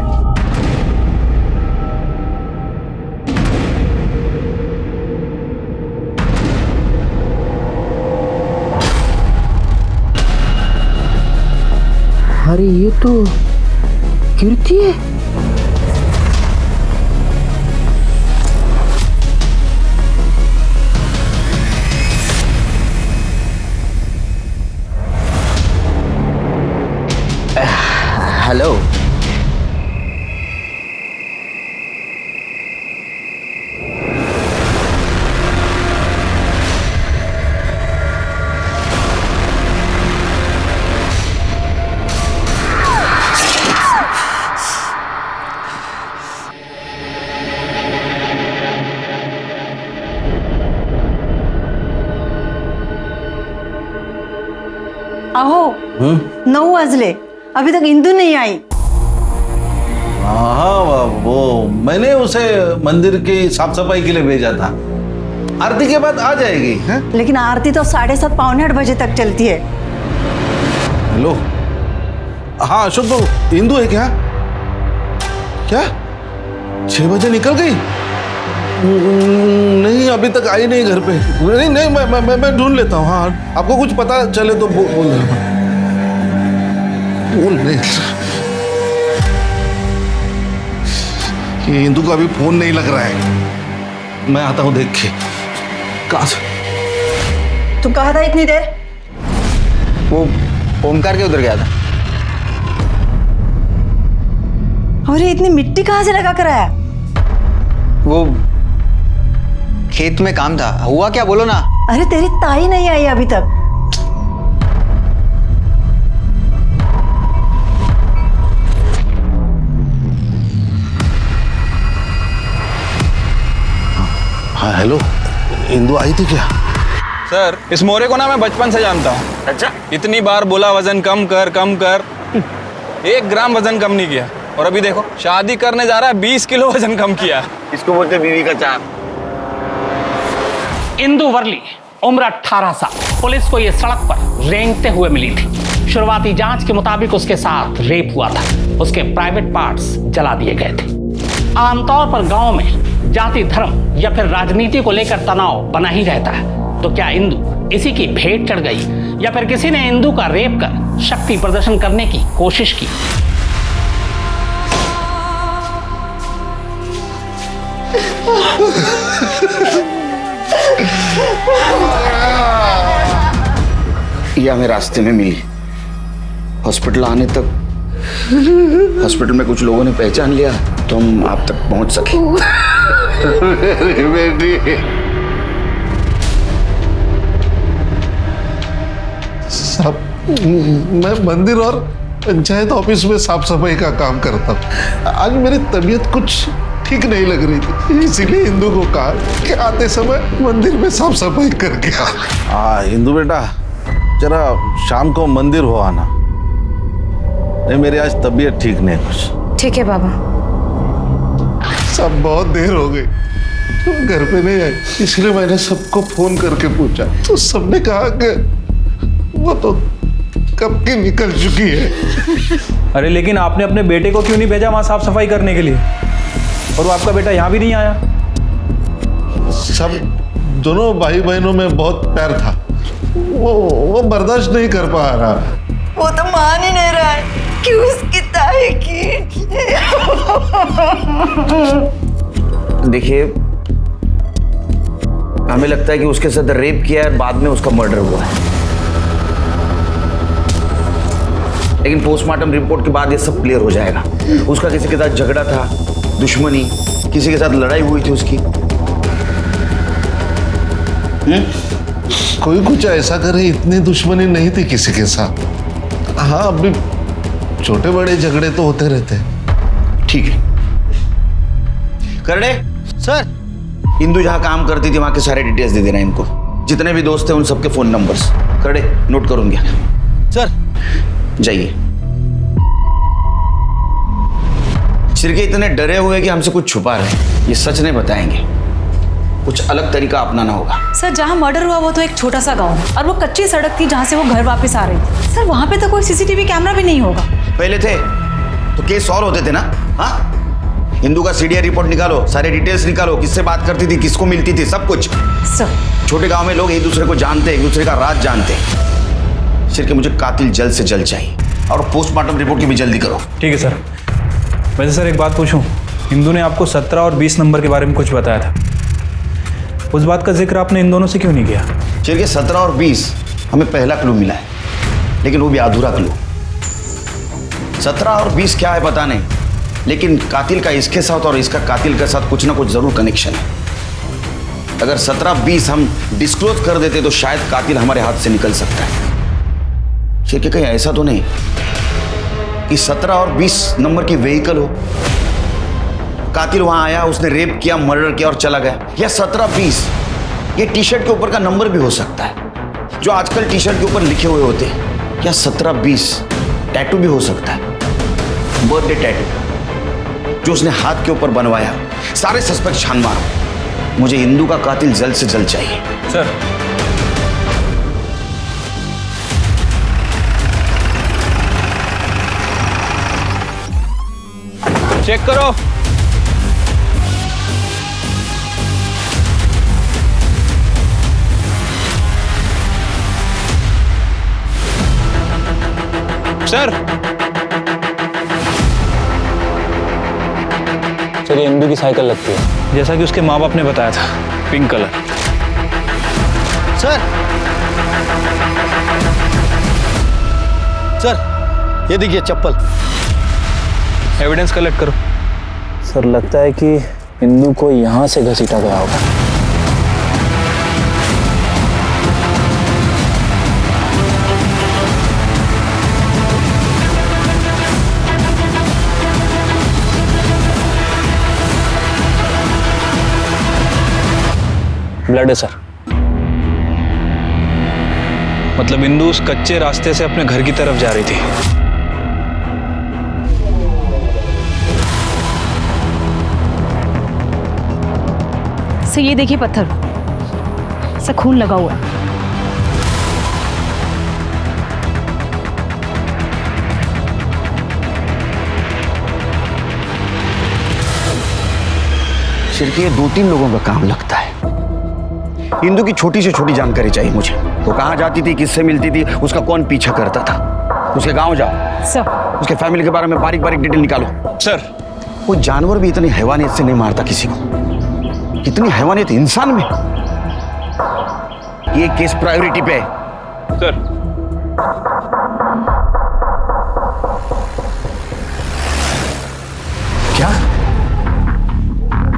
अरे ये तो कीर्ति है। हेलो। अहो 9 बजले, अभी तक इंदु नहीं आई। हाँ वो मैंने उसे मंदिर की साफ सफाई के लिए भेजा था, आरती के बाद आ जाएगी। है? लेकिन आरती तो 7:30 पौने 8 बजे तक चलती है। हेलो, हाँ अशोक बाबू, इंदु है क्या? क्या 6 बजे निकल गई? नहीं अभी तक आई नहीं घर पे। नहीं नहीं मैं ढूंढ लेता हूँ। हाँ आपको कुछ पता चले तो बोल नहीं। ये इंदु का अभी फोन नहीं लग रहा है, मैं आता हूँ देख के। कहाँ से? तू कहा था इतनी देर? वो ओमकार के उधर गया था। अरे इतनी मिट्टी कहाँ से लगा कर आया? वो खेत में काम था। हुआ क्या बोलो ना? अरे तेरी ताई नहीं आई अभी तक। हाँ हेलो, इंदु आई थी क्या? सर इस मोरे को ना मैं बचपन से जानता हूँ। अच्छा? इतनी बार बोला वजन कम कर कम कर, 1 ग्राम वजन कम नहीं किया, और अभी देखो शादी करने जा रहा है 20 किलो वजन कम किया। इसको बोलते बीवी का चाप। इंदु वर्ली उम्र 18 साल पुलिस को ये सड़क पर रेंगते हुए मिली थी। शुरुआती जांच के मुताबिक उसके साथ रेप हुआ था। उसके प्राइवेट पार्ट्स जला दिए गए थे। आमतौर पर गांव में जाति धर्म या फिर राजनीति को लेकर तनाव बना ही रहता है। तो क्या इंदु इसी की भेंट चढ़ गई या फिर किसी ने इंदु का रेप कर शक्ति प्रदर्शन करने की कोशिश की? ये हमें रास्ते में मिली। हॉस्पिटल आने तक हॉस्पिटल में कुछ लोगों ने पहचान लिया तो हम आप तक पहुंच सके। बेटी सब मैं मंदिर और पंचायत ऑफिस में साफ सफाई का काम करता हूँ। आज मेरी तबीयत कुछ ठीक नहीं लग रही थी, इसीलिए इंदू को कहा कि आते समय मंदिर में साफ सफाई करके आ। हाँ इंदू बेटा, जरा शाम को मंदिर हो आना। नहीं मेरी आज तबीयत ठीक नहीं कुछ। ठीक है बाबा। सब बहुत देर हो गई, तुम घर पे नहीं आई, इसलिए मैंने सबको फोन करके पूछा तो सबने कहा कि वो तो कब की निकल चुकी है। अरे लेकिन आपने अपने बेटे को क्यों नहीं भेजा वहां साफ सफाई करने के लिए? और वो आपका बेटा यहाँ भी नहीं आया? सब दोनों भाई बहनों में बहुत प्यार था, वो बर्दाश्त नहीं कर पा रहा। वो तो मान ही नहीं रहा है कि उसकी ताई की। देखिए, हमें लगता है कि उसके साथ रेप किया है, बाद में उसका मर्डर हुआ है। लेकिन पोस्टमार्टम रिपोर्ट के बाद ये सब क्लियर हो जाएगा। उसका किसी के साथ झगड़ा था, दुश्मनी, किसी के साथ लड़ाई हुई थी उसकी। कोई कुछ ऐसा करे, इतनी दुश्मनी नहीं थी किसी के साथ। हाँ अभी छोटे बड़े झगड़े तो होते रहते हैं। ठीक है करने सर, इंदू जहां काम करती थी वहां के सारे डिटेल्स दे देना इनको। जितने भी दोस्त हैं उन सबके फोन नंबर्स करने नोट करूंगा। सर जाइए। सिर्के इतने डरे हुए कि हमसे कुछ छुपा रहे, ये सच नहीं बताएंगे, कुछ अलग तरीका अपनाना होगा। सर जहाँ मर्डर हुआ वो तो एक छोटा सा गांव है और वो कच्ची सड़क थी जहाँ से वो घर वापस आ रही थी। सर वहाँ पे तो कोई सीसीटीवी कैमरा भी नहीं होगा। पहले थे तो केस सॉल्व होते थे ना। हाँ हिंदू का सीडीआर रिपोर्ट निकालो, सारे डिटेल्स निकालो, किससे बात करती थी, किसको मिलती थी, सब कुछ। सर छोटे गांव में लोग एक दूसरे को जानते, एक दूसरे का राज जानते। सिर्के मुझे कातिल जल्द से जल्द चाहिए और पोस्टमार्टम रिपोर्ट की भी जल्दी करो। ठीक है सर। वैसे सर एक बात पूछूं, हिंदू ने आपको 17 और 20 नंबर के बारे में कुछ बताया था, उस बात का जिक्र आपने इन दोनों से क्यों नहीं किया? चलिए 17 और 20 हमें पहला क्लू मिला है, लेकिन वो भी अधूरा क्लू। 17 और 20 क्या है पता नहीं, लेकिन कातिल का इसके साथ और इसका कातिल के साथ कुछ ना कुछ जरूर कनेक्शन है। अगर 17-20 हम डिस्क्लोज कर देते तो शायद कातिल हमारे हाथ से निकल सकता है। ठीक है, कहीं ऐसा तो नहीं कि 17 और 20 नंबर की व्हीकल हो, कातिल वहां आया, उसने रेप किया, मर्डर किया और चला गया। या 17-20 ये टी शर्ट के ऊपर का नंबर भी हो सकता है, जो आजकल टी शर्ट के ऊपर लिखे हुए होते हैं। या 17-20 टैटू भी हो सकता है, बर्थडे टैटू जो उसने हाथ के ऊपर बनवाया। सारे सस्पेक्ट छान मारो, मुझे हिंदू का कातिल जल्द से जल्द चाहिए। सर चेक करो। सर सर ये इंदू की साइकिल लगती है, जैसा कि उसके माँ बाप ने बताया था, पिंक कलर। सर ये देखिए चप्पल। एविडेंस कलेक्ट करो। सर लगता है कि इंदू को यहाँ से घसीटा गया होगा। ब्लड है सर। मतलब इंदू उस कच्चे रास्ते से अपने घर की तरफ जा रही थी। सर ये देखिए पत्थर, सर खून लगा हुआ है। सिर्फ ये 2-3 लोगों का काम लगता है। हिंदू की छोटी से छोटी जानकारी चाहिए मुझे। वो कहाँ जाती थी, किससे मिलती थी, उसका कौन पीछा करता था। उसके गांव जाओ सर, उसके फैमिली के बारे में बारीक बारीक डिटेल निकालो। सर कोई जानवर भी इतनी हैवानियत से नहीं मारता किसी को, कितनी हैवानियत इंसान में। ये केस प्रायोरिटी पे है। सर क्या?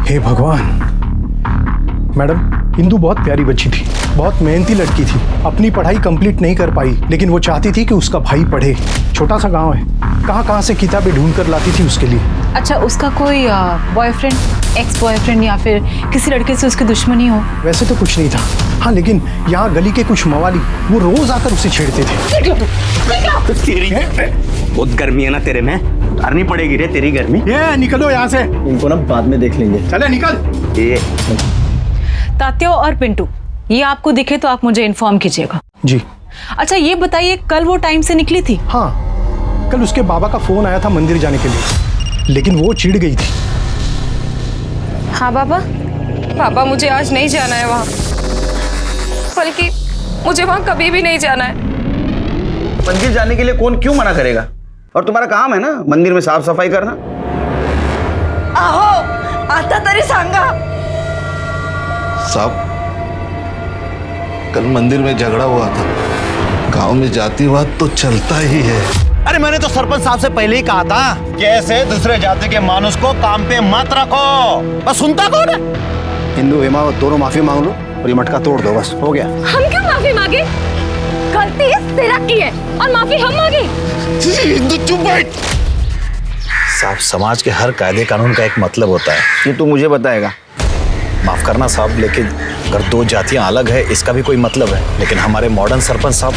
हे भगवान, मैडम, इंदु बहुत प्यारी बच्ची थी, बहुत मेहनती लड़की थी। अपनी पढ़ाई कंप्लीट नहीं कर पाई, लेकिन वो चाहती थी कि उसका भाई पढ़े। छोटा सा गांव है, कहाँ से किताबें ढूंढ कर लाती थी उसके लिए। अच्छा, उसका कोई बॉयफ्रेंड, एक्स बॉयफ्रेंड या फिर किसी लड़के से उसकी दुश्मनी हो? वैसे तो कुछ नहीं था, हाँ, लेकिन यहाँ गली के कुछ मवाली वो रोज आकर उसे छेड़ते थे। तेरी बहुत गर्मी है ना तेरे में, उतारनी पड़ेगी रे तेरी गर्मी। ये निकलो यहाँ से, इनको ना बाद में देख लेंगे। चले निकल। ये तात्या और पिंटू, ये आपको दिखे तो आप मुझे इन्फॉर्म कीजिएगा। जी। अच्छा, ये बताइए कल वो टाइम से निकली थी? हाँ, कल उसके बाबा का फोन आया था मंदिर जाने के लिए, लेकिन वो चिढ़ गई थी। हाँ बाबा, पापा मुझे आज नहीं जाना है वहाँ, बल्कि मुझे वहाँ कभी भी नहीं जाना है। मंदिर जाने के लिए कौन क्यों मना करेगा? और तुम्हारा काम है ना मंदिर में साफ सफाई करना। आहो, आता तरी सांगा। साहब, कल मंदिर में झगड़ा हुआ था, गांव में जातिवाद तो चलता ही है। अरे मैंने तो सरपंच साहब से पहले ही कहा था कि ऐसे दूसरे जाति के मानुस को काम पे मत रखो। बस सुनता कौन है? हिंदू हिमावत दोनों माफी मांग लो और ये मटका तोड़ दो, बस हो गया। हम क्यों माफी मांगे? गलती तिलक की है और माफी हम मांगे। हिंदू चुप बैठ। साहब, समाज के हर कायदे कानून का एक मतलब होता है। ये तो मुझे बताएगा। माफ करना साहब, लेकिन अगर दो जातियां अलग है इसका भी कोई मतलब है। लेकिन हमारे मॉडर्न सरपंच साहब,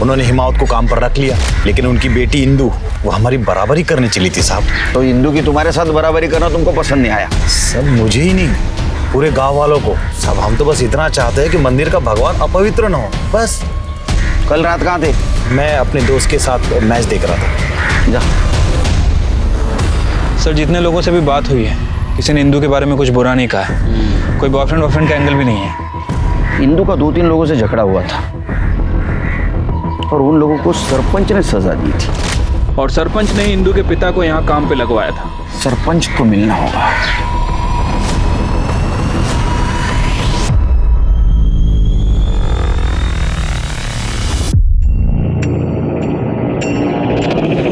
उन्होंने हिमावत को काम पर रख लिया, लेकिन उनकी बेटी इंदु वो हमारी बराबरी करनी चली थी साहब। तो इंदु की तुम्हारे साथ बराबरी करना तुमको पसंद नहीं आया? सब मुझे ही नहीं, पूरे गांव वालों को। सब हम तो बस इतना चाहते हैं कि मंदिर का भगवान अपवित्र न हो, बस। कल रात कहाँ थे? मैं अपने दोस्त के साथ मैच देख रहा था। जा। सर, जितने लोगों से भी बात हुई है, किसी ने इंदु के बारे में कुछ बुरा नहीं कहा है। कोई बॉयफ्रेंड वॉयफ्रेंड का एंगल भी नहीं है। इंदु का 2-3 लोगों से झगड़ा हुआ था और उन लोगों को सरपंच ने सजा दी थी। और सरपंच ने इंदु के पिता को यहाँ काम पे लगवाया था। सरपंच को मिलना होगा।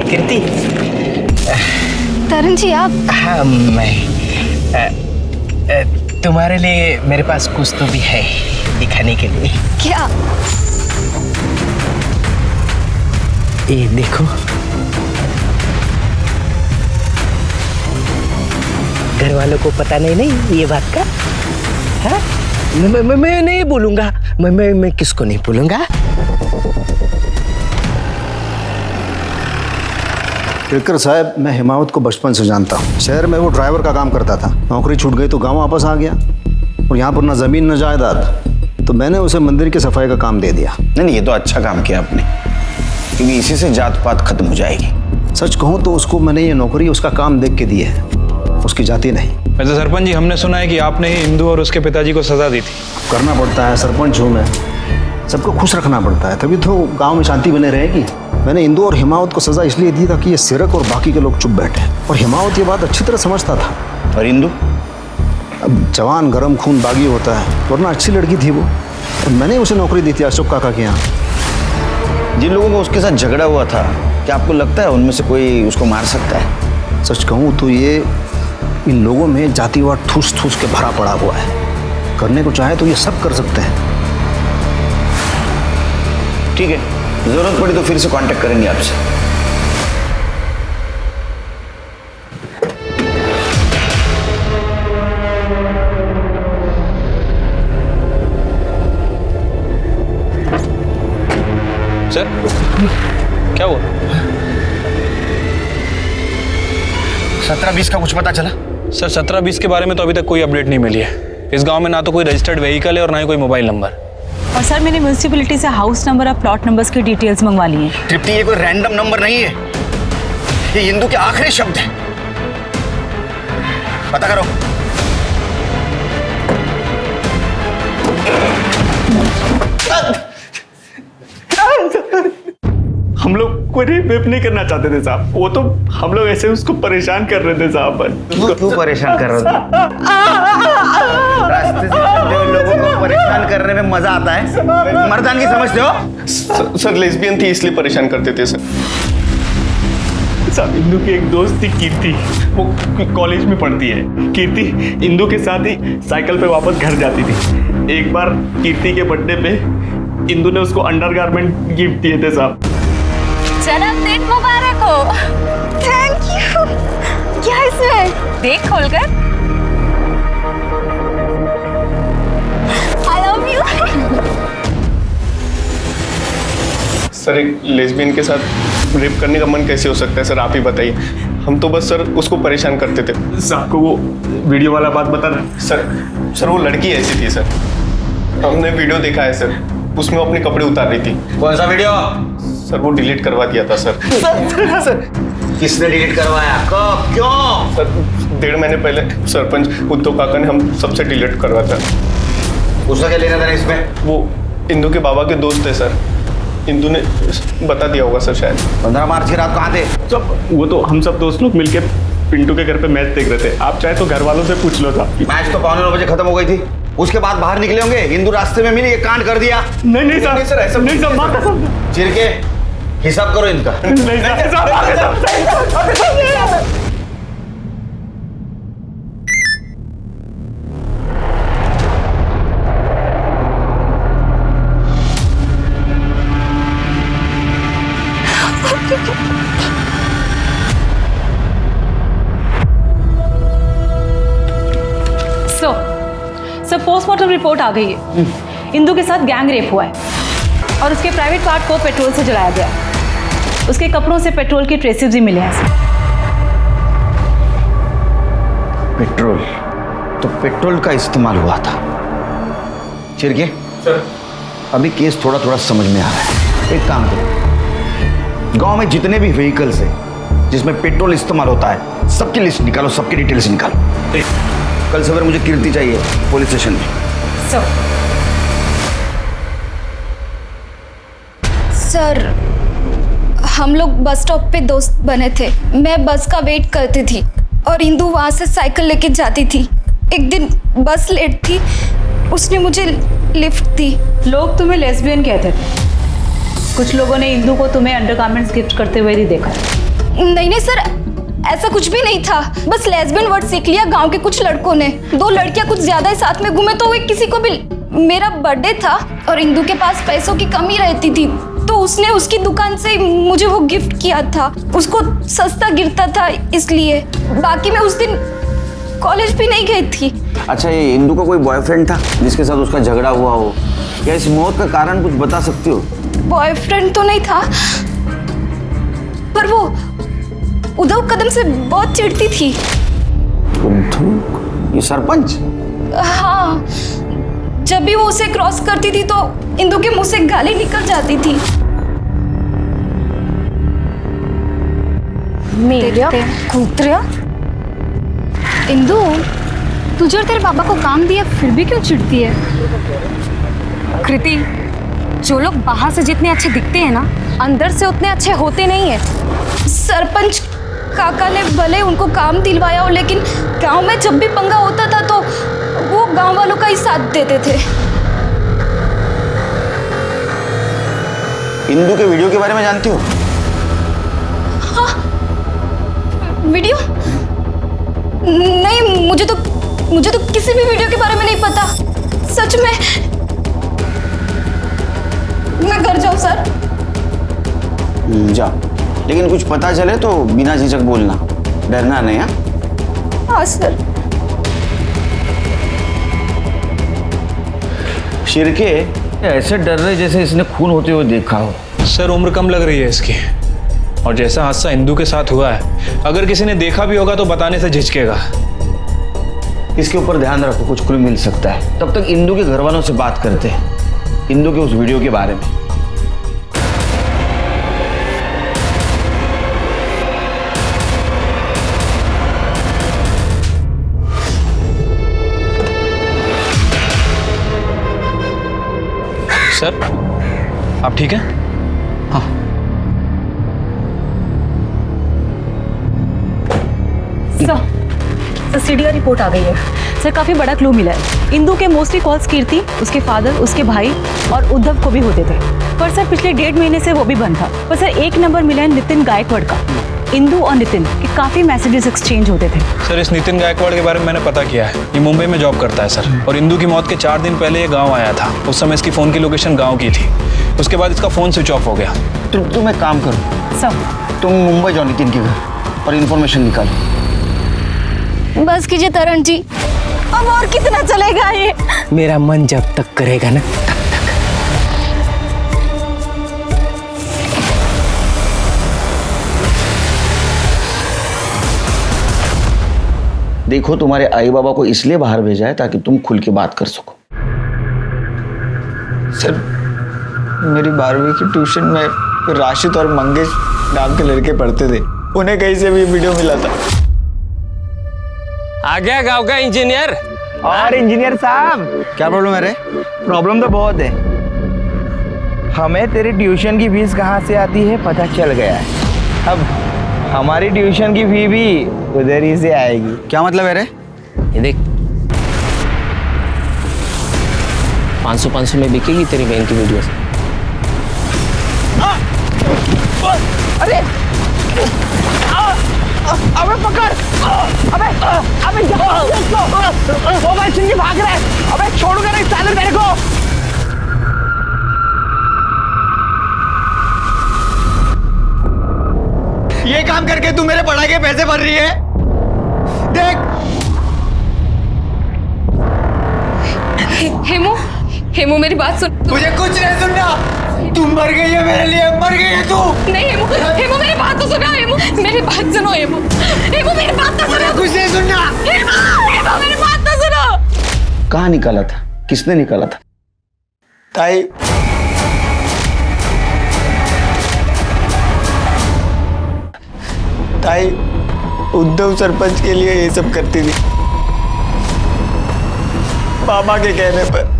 कीर्ति। तरुण जी, आप? हाँ, मैं तुम्हारे लिए मेरे पास कुछ तो भी है दिखाने के लिए। क्या? ये देखो, घर वालों को पता नहीं ये बात का? हाँ? मैं नहीं बोलूंगा। मैं किसको नहीं बोलूंगा। टिलकर साहब, मैं हिमावत को बचपन से जानता हूँ। शहर में वो ड्राइवर का काम करता था, नौकरी छूट गई तो गांव वापस आ गया, और यहाँ पर ना जमीन न जायदाद, तो मैंने उसे मंदिर की सफाई का काम दे दिया। नहीं, ये तो अच्छा काम किया आपने, क्योंकि इसी से जात पात खत्म हो जाएगी। सच कहूँ तो उसको मैंने ये नौकरी उसका काम देख के दी है, उसकी जाति नहीं। वैसे सरपंच जी, हमने सुना है कि आपने ही इंदु और उसके पिताजी को सजा दी थी। करना पड़ता है, सरपंच हूँ मैं, सबको खुश रखना पड़ता है, तभी तो गांव में शांति बने रहेगी। मैंने इंदु और हिमावत को सजा इसलिए दी ताकि ये सिरक और बाकी के लोग चुप बैठे, और हिमावत ये बात अच्छी तरह समझता था। और इंदु? अब जवान गरम खून बागी होता है, वरना अच्छी लड़की थी वो, और मैंने उसे नौकरी दी थी अशोक काका के यहाँ। जिन लोगों को उसके साथ झगड़ा हुआ था, क्या आपको लगता है उनमें से कोई उसको मार सकता है? सच कहूँ तो ये इन लोगों में जातिवाद ठूस ठूस के भरा पड़ा हुआ है। करने को चाहे तो ये सब कर सकते हैं। ठीक है, जरूरत पड़ी तो फिर से कांटेक्ट करेंगे आपसे। सर, क्या हुआ? 17-20 का कुछ पता चला? सर, 17-20 के बारे में तो अभी तक कोई अपडेट नहीं मिली है। इस गांव में ना तो कोई रजिस्टर्ड व्हीकल है और ना ही कोई मोबाइल नंबर। और सर, मैंने म्यूनिसिपैलिटी से हाउस नंबर और प्लॉट नंबर्स की डिटेल्स मंगवा ली हैं। तृप्ति, ये कोई रैंडम नंबर नहीं है, ये इंदु के आखिरी शब्द है। पता करो। हम लोग कोई रेप नहीं करना चाहते थे साहब, वो तो हम लोग ऐसे उसको परेशान कर रहे थे साहब। क्यों परेशान कर रहे थे? रास्ते से चलते हुए लोगों को परेशान करने में मजा आता है। मर्दानगी समझते हो? सर लेस्बियन थी इसलिए परेशान करते थे सर। साहब इंदू की एक दोस्त थी कीर्ति, वो कॉलेज में पढ़ती है। कीर्ति इंदू के साथ ही साइकिल पे वापस घर जाती थी। एक बार कीर्ति के बर्थडे पे इंदू ने उसको अंडरगारमेंट गिफ्ट दिए थे साहब। जन्मदिन मुबारक हो। Thank you. क्या इसमें? देख खोलकर। I love you. सर एक लेस्बियन के साथ रेप करने का मन कैसे हो सकता है सर, आप ही बताइए। हम तो बस सर उसको परेशान करते थे। साहब को वो वीडियो वाला बात बता रहे सर वो लड़की ऐसी थी सर, हमने वीडियो देखा है सर, उसमें वो अपने कपड़े उतार रही थी। कौन सा वीडियो? सर वो डिलीट करवा दिया था सर। सर किसने डिलीट करवाया, कब, क्यों? सर 1.5 महीने पहले सरपंच उद्धव काका ने हम सबसे डिलीट करवाया था। उसका क्या लेना था इसमें? वो इंदू के बाबा के दोस्त थे सर, इंदू ने बता दिया होगा सर शायद। 15 मार्च की रात कहाँ थे? सब वो तो हम सब दोस्त लोग मिलके पिंटू के घर पे मैच देख रहे थे। आप चाहे तो घर वालों से पूछ लो था। मैच तो 9:15 खत्म हो गई थी, उसके बाद बाहर निकले होंगे, इंदू रास्ते में मिली, ये कांड कर दिया। नहीं सर ऐसा नहीं सर, माँ कसम। चिरके हिसाब करो इनका। नहीं सर पोस्टमार्टम रिपोर्ट आ गई है। इंदू के साथ गैंग रेप हुआ है और उसके प्राइवेट पार्ट को पेट्रोल से जलाया गया। उसके कपड़ों से पेट्रोल के ट्रेसेस भी मिले हैं। पेट्रोल? तो पेट्रोल का इस्तेमाल हुआ था। चिरके सर अभी केस थोड़ा थोड़ा समझ में आ रहा है। एक काम करो, गांव में जितने भी व्हीकल्स है जिसमें पेट्रोल इस्तेमाल होता है सबकी लिस्ट निकालो, सबकी डिटेल्स निकालो। कल सवेरे मुझे कीर्ति चाहिए पुलिस स्टेशन में। सर हम लोग बस स्टॉप पे दोस्त बने थे। मैं बस का वेट करती थी और इंदू वहाँ से साइकिल लेके जाती थी। एक दिन बस लेट थी, उसने मुझे लिफ्ट दी। लोग तुम्हें लेस्बियन कहते थे। कुछ लोगों ने इंदू को तुम्हें अंडरगारमेंट्स गिफ्ट करते हुए भी देखा। नहीं सर, ऐसा कुछ भी नहीं था। बस लेस्बियन वर्ड सीख लिया गांव के कुछ लड़कों ने। 2 लड़कियां कुछ ज्यादा ही साथ में घूमे तो वो किसी को भी। मेरा बर्थडे था और इंदू के पास पैसों की कमी रहती थी तो उसने उसकी दुकान से मुझे वो गिफ्ट किया था। उसको सस्ता गिरता था इसलिए। बाकी मैं उस दिन कॉलेज भी नहीं गई थी। अच्छा, ये इंदू का कोई बॉयफ्रेंड था जिसके साथ उसका झगड़ा हुआ हो? क्या इस मौत का कारण कुछ बता सकती हो? बॉयफ्रेंड तो नहीं था, पर वो उद्धव कदम से बहुत चिढ़ती थी। उद्धव? ये सरपंच? हाँ, जब भी वो उसे क्रॉस करती थी तो इंदू के मुंह से गाली निकल जाती थी। मेरा कुत्रिया। इंदू, तुझे और तेरे पापा को काम दिया फिर भी क्यों चिढ़ती है? कृति, जो लोग बाहर से जितने अच्छे दिखते हैं ना, अंदर से उतने अच्छे होते नहीं है। सरपंच काका ने भले उनको काम दिलवाया हो, लेकिन गांव में जब भी पंगा होता था तो वो गांव वालों का ही साथ देते थे। इंदू के वीडियो के बारे में जानती हो? हाँ, वीडियो? नहीं, मुझे तो किसी भी वीडियो के बारे में नहीं पता। सच में। मैं घर जाऊं सर? जा, लेकिन कुछ पता चले तो बिना झिझक बोलना, डरना नहीं। हाँ सर। शिरके ऐसे डर रहे जैसे इसने खून होते हुए देखा हो। सर उम्र कम लग रही है इसकी, और जैसा हादसा इंदू के साथ हुआ है, अगर किसी ने देखा भी होगा तो बताने से झिझकेगा। इसके ऊपर ध्यान रखो, कुछ क्लू मिल सकता है। तब तक इंदू के घर वालों से बात करते हैं इंदू के उस वीडियो के बारे में। सर आप ठीक हैं? हाँ। सर सीडीआर रिपोर्ट आ गई है। सर काफी बड़ा क्लू मिला है। इंदू के मोस्टली कॉल्स कीर्ति, उसके फादर, उसके भाई और उद्धव को भी होते थे। पर सर पिछले 1.5 महीने से वो भी बंद था। पर सर एक नंबर मिला है नितिन गायकवाड़ का। इंदु और नितिन के काफी मैसेजेस एक्सचेंज होते थे। सर इस नितिन गायकवाड़ के बारे में मैंने पता किया है। ये मुंबई में जॉब करता है सर, और इंदु की मौत के 4 दिन पहले ये गांव आया था। उस समय इसकी फ़ोन की लोकेशन गांव की थी। उसके बाद इसका फ़ोन स्विच ऑफ हो गया। तुम एक काम करो, सब तुम मुंबई जाओ नितिन के घर और इन्फॉर्मेशन निकालो। बस कीजिए तरण जी, अब और कितना चलेगा ये? मेरा मन जब तक करेगा ना तब तक। देखो तुम्हारे आई बाबा को इसलिए बाहर भेजा है ताकि तुम खुल के बात कर सको। सर मेरी 12वीं की ट्यूशन में राशिद और मंगेश नाम के लड़के पढ़ते थे, उन्हें कहीं से भी वीडियो मिला था। आ गया गांव का इंजीनियर। और इंजीनियर साहब क्या प्रॉब्लम है रे? प्रॉब्लम तो बहुत है। हमें तेरी ट्यूशन की फीस कहाँ से आती है पता चल गया है। अब हमारी ट्यूशन की फी भी उधर ही से आएगी। क्या मतलब है रे? ये देख 500 में बिकेगी तेरी बहन की वीडियो। अरे अबे पकड़, अबे वो भाई चिंगी भाग रहा है। अबे छोड़ूंगा नहीं साले मेरे को। ये काम करके तू मेरे पढ़ाई के पैसे भर रही है। देख हेमू मेरी बात सुन। मुझे कुछ नहीं सुनना। तू मर गई है मेरे लिए, मर गई है तू। नहीं हेमू मेरी बात तो सुनो। हेमू मेरी बात सुनो। हेमू मेरी बात तो सुनो। कुछ नहीं सुनना। हेमू मेरी बात तो सुनो। कहाँ निकाला था? किसने निकाला था? ताई ताई उद्धव सरपंच के लिए ये सब करती थी, पापा के कहने पर।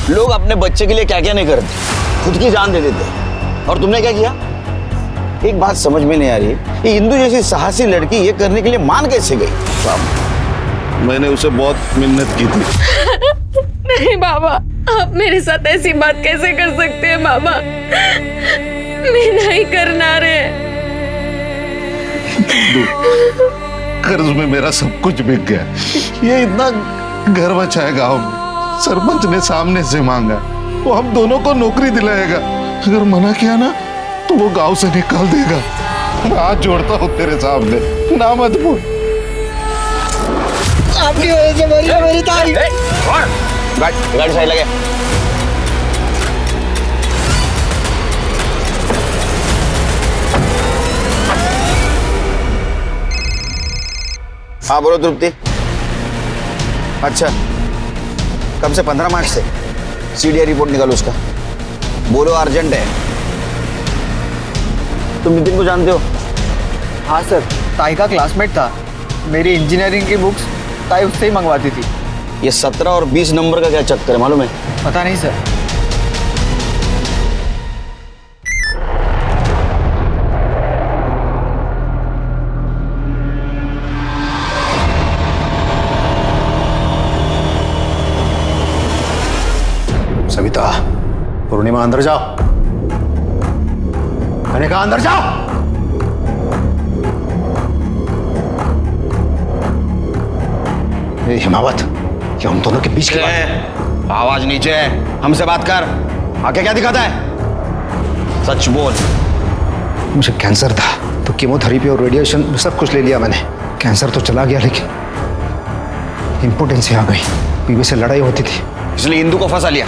लोग अपने बच्चे के लिए क्या क्या नहीं करते, खुद की जान दे देते। और तुमने क्या किया? एक बात समझ में नहीं आ रही, ये इंदु जैसी साहसी लड़की ये करने के लिए मान कैसे गई? मैंने उसे बहुत मिन्नत की थी। नहीं बाबा, आप मेरे साथ ऐसी बात कैसे कर सकते हैं बाबा? मैं नहीं करना रे। कर्ज में मेरा सब कुछ बिक गया। ये इतना घर बचा है गांव में, सरपंच ने सामने से मांगा, वो हम दोनों को नौकरी दिलाएगा। अगर मना किया ना तो वो गांव से निकाल देगा। मैं हाथ जोड़ता हूँ तेरे सामने, ना मत बोल। आपकी वजह से मरी है मेरी ताई। गाड़ी साइड लगे। हाँ बोलो तृप्ति। अच्छा कब से? 15 मार्च से सीडीआई रिपोर्ट निकालो उसका। बोलो अर्जेंट है। तुम नितिन को जानते हो? हाँ सर, ताई का क्लासमेट था। मेरी इंजीनियरिंग की बुक्स ताई उससे ही मंगवाती थी। ये 17 और 20 नंबर का क्या चक्कर है मालूम है? पता नहीं सर। सविता, पूर्णिमा अंदर जाओ। मैंने कहा अंदर जाओ। हिमावत, ये हम दोनों के बीच की बात है। आवाज नीचे है, हमसे बात कर। आके क्या दिखाता है? सच बोल। मुझे कैंसर था तो कीमोथेरेपी और रेडिएशन सब कुछ ले लिया मैंने। कैंसर तो चला गया लेकिन इम्पोर्टेंसी आ गई। बीवी से लड़ाई होती थी, इसलिए इंदु को फंसा लिया।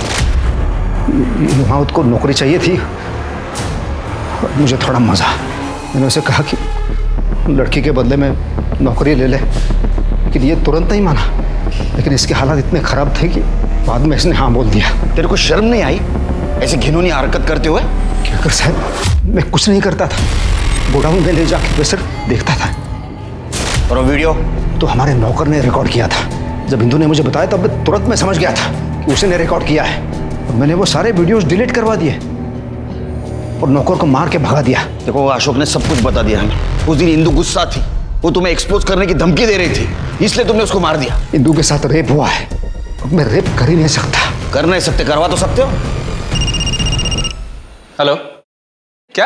हिमावत को नौकरी चाहिए थी और मुझे थोड़ा मजा। मैंने उसे कहा कि लड़की के बदले में नौकरी ले ले, लेकिन ये तुरंत नहीं माना। लेकिन इसके हालात इतने खराब थे कि बाद में इसने हाँ बोल दिया। तेरे को शर्म नहीं आई ऐसी घिनौनी हरकत करते हुए? क्या कर साहब, मैं कुछ नहीं करता था। गोडाउन में ले जाके सिर्फ देखता था। और वो वीडियो तो हमारे नौकर ने रिकॉर्ड किया था। जब इंदु ने मुझे बताया तब तुरंत मैं समझ गया था कि उसने रिकॉर्ड किया है। मैंने वो सारे वीडियोस डिलीट करवा दिए और नौकर को मार के भगा दिया। देखो अशोक ने सब कुछ बता दिया हमें। उस दिन इंदु गुस्सा थी, वो तुम्हें एक्सपोज करने की धमकी दे रही थी, इसलिए तुमने उसको मार दिया। इंदु के साथ रेप हुआ है, मैं रेप कर ही नहीं सकता। कर नहीं सकते, करवा तो सकते हो। हेलो। क्या?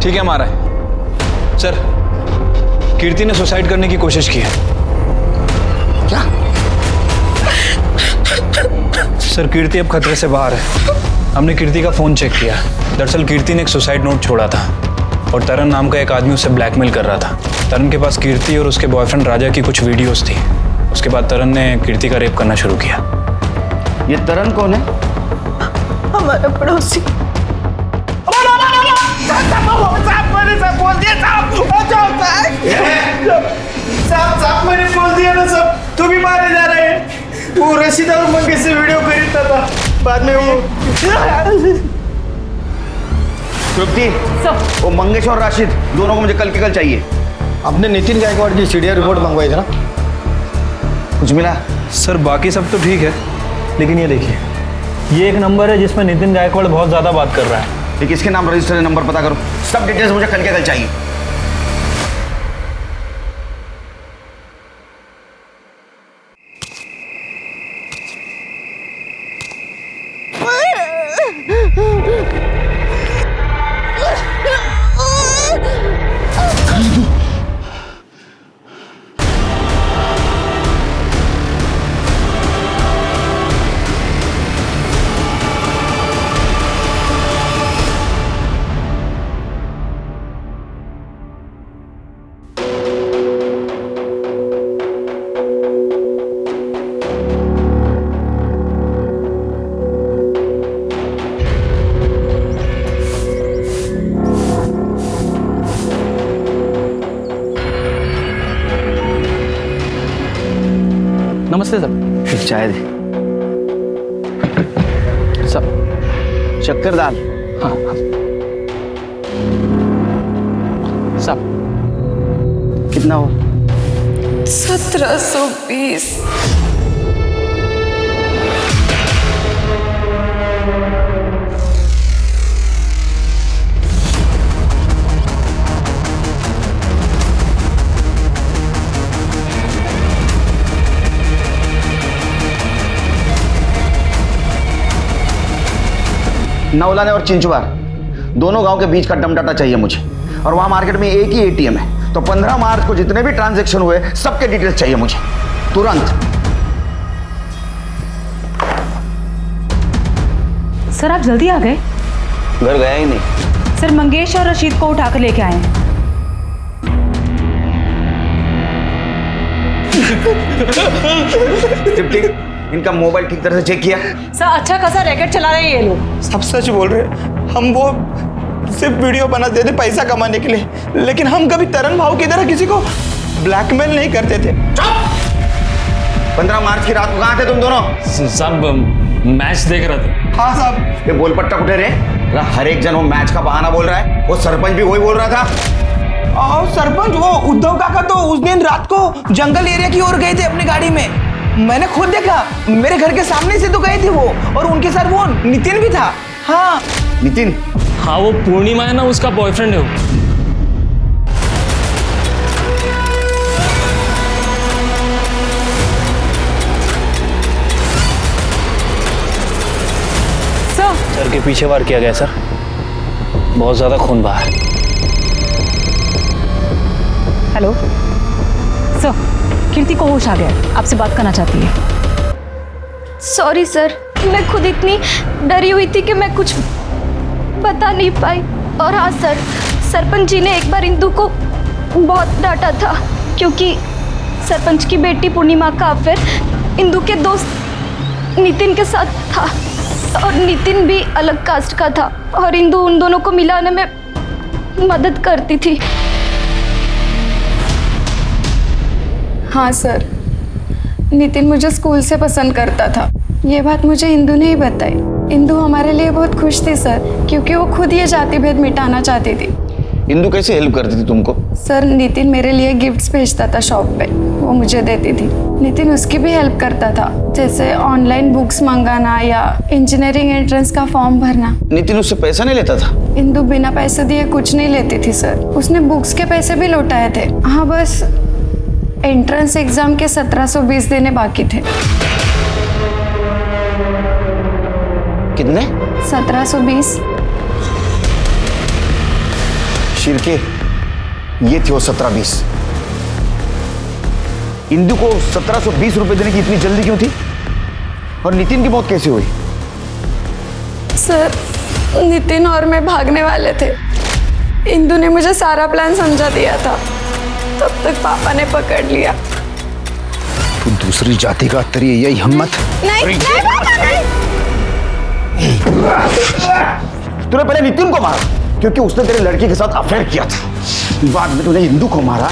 ठीक है, मारा है। सर, कीर्ति ने सुसाइड करने की कोशिश की है। क्या? सर, कीर्ति अब खतरे से बाहर है। हमने कीर्ति का फोन चेक किया। दरअसल कीर्ति ने एक सुसाइड नोट छोड़ा था और तरन नाम का एक आदमी उसे ब्लैकमेल कर रहा था। तरन के पास कीर्ति और उसके बॉयफ्रेंड राजा की कुछ वीडियोस थी। उसके बाद तरन ने कीर्ति का रेप करना शुरू किया। ये तरन कौन है? हमारा पड़ोसी। साहब मैंने बोल दिया ना सब, तू भी मारे जा रहे हैं। वो रशीद और मंगे से वीडियो खरीदता था, बाद में वो तृप्ति, वो मंगेश और राशिद दोनों को मुझे कल के कल चाहिए। आपने नितिन गायकवाड़ की सीडीआर रिपोर्ट मंगवाई थी ना? कुछ मिला? सर, बाकी सब तो ठीक है, लेकिन ये देखिए, ये एक नंबर है जिसमें नितिन गायकवाड़ बहुत ज़्यादा बात कर रहा है। ये किसके नाम रजिस्टर है? नंबर पता करो। सब डिटेल्स मुझे कल के कल चाहिए। नमस्ते सर। एक चाय दे। सब शक्कर दाल। हाँ सब कितना हो? 1720। नौलाने और चिंचवार दोनों गांव के बीच का डम डाटा चाहिए मुझे, और वहां मार्केट में एक ही एटीएम है। तो 15 मार्च को जितने भी ट्रांजैक्शन हुए सबके डिटेल्स चाहिए मुझे तुरंत। सर, आप जल्दी आ गए। घर गया ही नहीं। सर, मंगेश और रशीद को उठाकर लेके आए हैं। इनका मोबाइल ठीक तरह से चेक किया? सर, अच्छा खासा रैकेट चला रहे हैं ये लोग। सब सच बोल रहे हैं। हम वो सिर्फ वीडियो बनाते थे पैसा कमाने के लिए, लेकिन हम कभी तरन भाव की तरह किसी को ब्लैकमेल नहीं करते थे। 15 मार्च की रात को कहाँ थे तुम दोनों? सब मैच देख रहे थे। हाँ साहब। ये गोलपट्टा कुठे रे? हर एक जन वो मैच का बहाना बोल रहा है। वो सरपंच भी वही बोल रहा था। और सरपंच वो उद्धव काका तो उस दिन रात को जंगल एरिया की ओर गए थे अपनी गाड़ी में। मैंने खुद देखा, मेरे घर के सामने से तो गए थे वो, और उनके साथ वो नितिन भी था। हाँ नितिन? हाँ, वो पूर्णिमा है ना, उसका बॉयफ्रेंड है वो। सर के पीछे वार किया गया सर, बहुत ज्यादा खून बहा है। हेलो सर, कीर्ति को होश आ गया, आपसे बात करना चाहती है। सॉरी सर, मैं खुद इतनी डरी हुई थी कि मैं कुछ बता नहीं पाई। और हाँ सर, सरपंच जी ने एक बार इंदु को बहुत डांटा था, क्योंकि सरपंच की बेटी पूर्णिमा का अफेयर इंदु के दोस्त नितिन के साथ था, और नितिन भी अलग कास्ट का था, और इंदु उन दोनों को मिलाने में मदद करती थी। हाँ सर, नितिन मुझे स्कूल से पसंद करता था। ये बात मुझे इंदु ने ही बताई। इंदु हमारे लिए बहुत खुश थी सर, क्योंकि वो खुद ये जाति भेद मिटाना चाहती थी। इंदु कैसे हेल्प करती थी तुमको? सर, नितिन मेरे लिए गिफ्ट्स भेजता था शॉप पे, वो मुझे देती थी। नितिन उसकी भी हेल्प करता था, जैसे ऑनलाइन बुक्स मंगाना या इंजीनियरिंग एंट्रेंस का फॉर्म भरना। नितिन उससे पैसा नहीं लेता था? इंदु बिना पैसे दिए कुछ नहीं लेती थी सर। उसने बुक्स के पैसे भी लौटाए थे। हाँ, बस एंट्रेंस एग्जाम के 1720 देने बाकी थे। कितने? 1720। शिरके, ये थे वो 17-20। इंदु को 1720 रुपए देने की इतनी जल्दी क्यों थी? और नितिन की मौत कैसे हुई? सर, नितिन और मैं भागने वाले थे। इंदु ने मुझे सारा प्लान समझा दिया था, तब तक पापा ने पकड़ लिया। तू दूसरी जाति का, तेरी यही हिम्मत? नहीं, पापा नहीं। तूने पहले नितिन को मारा क्योंकि उसने तेरे लड़की के साथ अफेयर किया था। बाद में तूने इंदु को मारा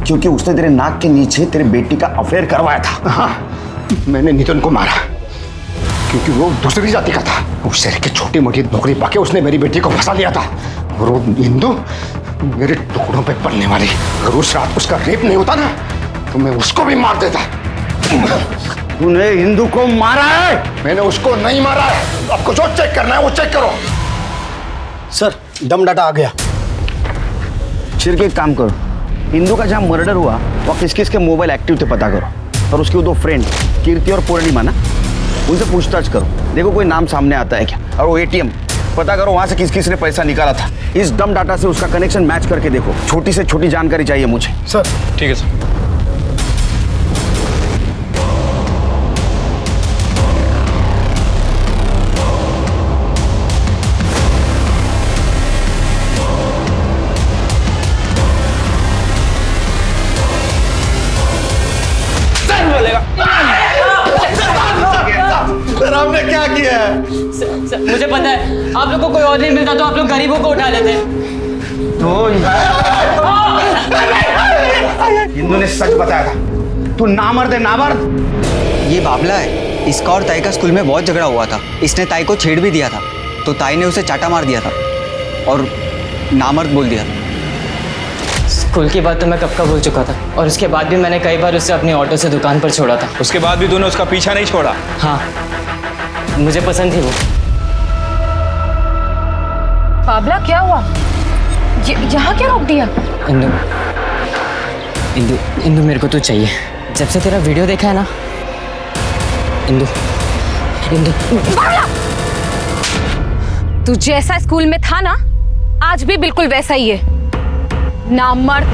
क्योंकि उसने तेरे नाक के नीचे तेरे बेटी का अफेयर करवाया था। हाँ, मैंने नितिन को मारा क्योंकि वो दूसरी जाति का था। उस शहर की छोटी मोटी नौकरी पाके उसने मेरी बेटी को फंसा लिया था। और वो इंदु मेरे टुकड़ों पे पलने वाली। अगर उस रात उसका रेप नहीं होता ना तो मैं उसको भी मार देता। तूने इंदु को मारा है? मैंने उसको नहीं मारा है। आपको जो चेक करना है वो चेक करो। सर, दम डाटा आ गया। शिर के एक काम करो, इंदु का जहाँ मर्डर हुआ वहाँ किस किस के मोबाइल एक्टिव थे पता करो, और उसके वो 2 फ्रेंड कीर्ति और पूर्णिमा ना, उनसे पूछताछ करो, देखो कोई नाम सामने आता है क्या। और वो ATM पता करो वहाँ से किस किस ने पैसा निकाला था। इस दम डाटा से उसका कनेक्शन मैच करके देखो। छोटी से छोटी जानकारी चाहिए मुझे। सर ठीक है सर। हमने क्या किया है? मुझे पता है, आप लोग को कोई और नहीं मिलता तो आप लोग गरीबों को उठा लेते। तो इंदु ने सच बताया था। तू नामर्द है, नामर्द। ये बाबला है। इसका और ताई का स्कूल में बहुत झगड़ा हुआ था। इसने ताई को छेड़ भी दिया था, तो ताई ने उसे चाटा मार दिया था और नामर्द बोल दिया। स्कूल की बात तो मैं कब का भूल चुका था, और उसके बाद भी मैंने कई बार उसे अपनी ऑटो से दुकान पर छोड़ा था। उसके बाद भी तूने उसका पीछा नहीं छोड़ा? हाँ, मुझे पसंद थी वो। बाबला क्या हुआ? यहाँ क्या रोक दिया? इंदु, इंदु, इंदु मेरे को तू चाहिए। जब से तेरा वीडियो देखा है ना इंदु, इंदु। बाबला! तू जैसा स्कूल में था ना, आज भी बिल्कुल वैसा ही है, नामर्द।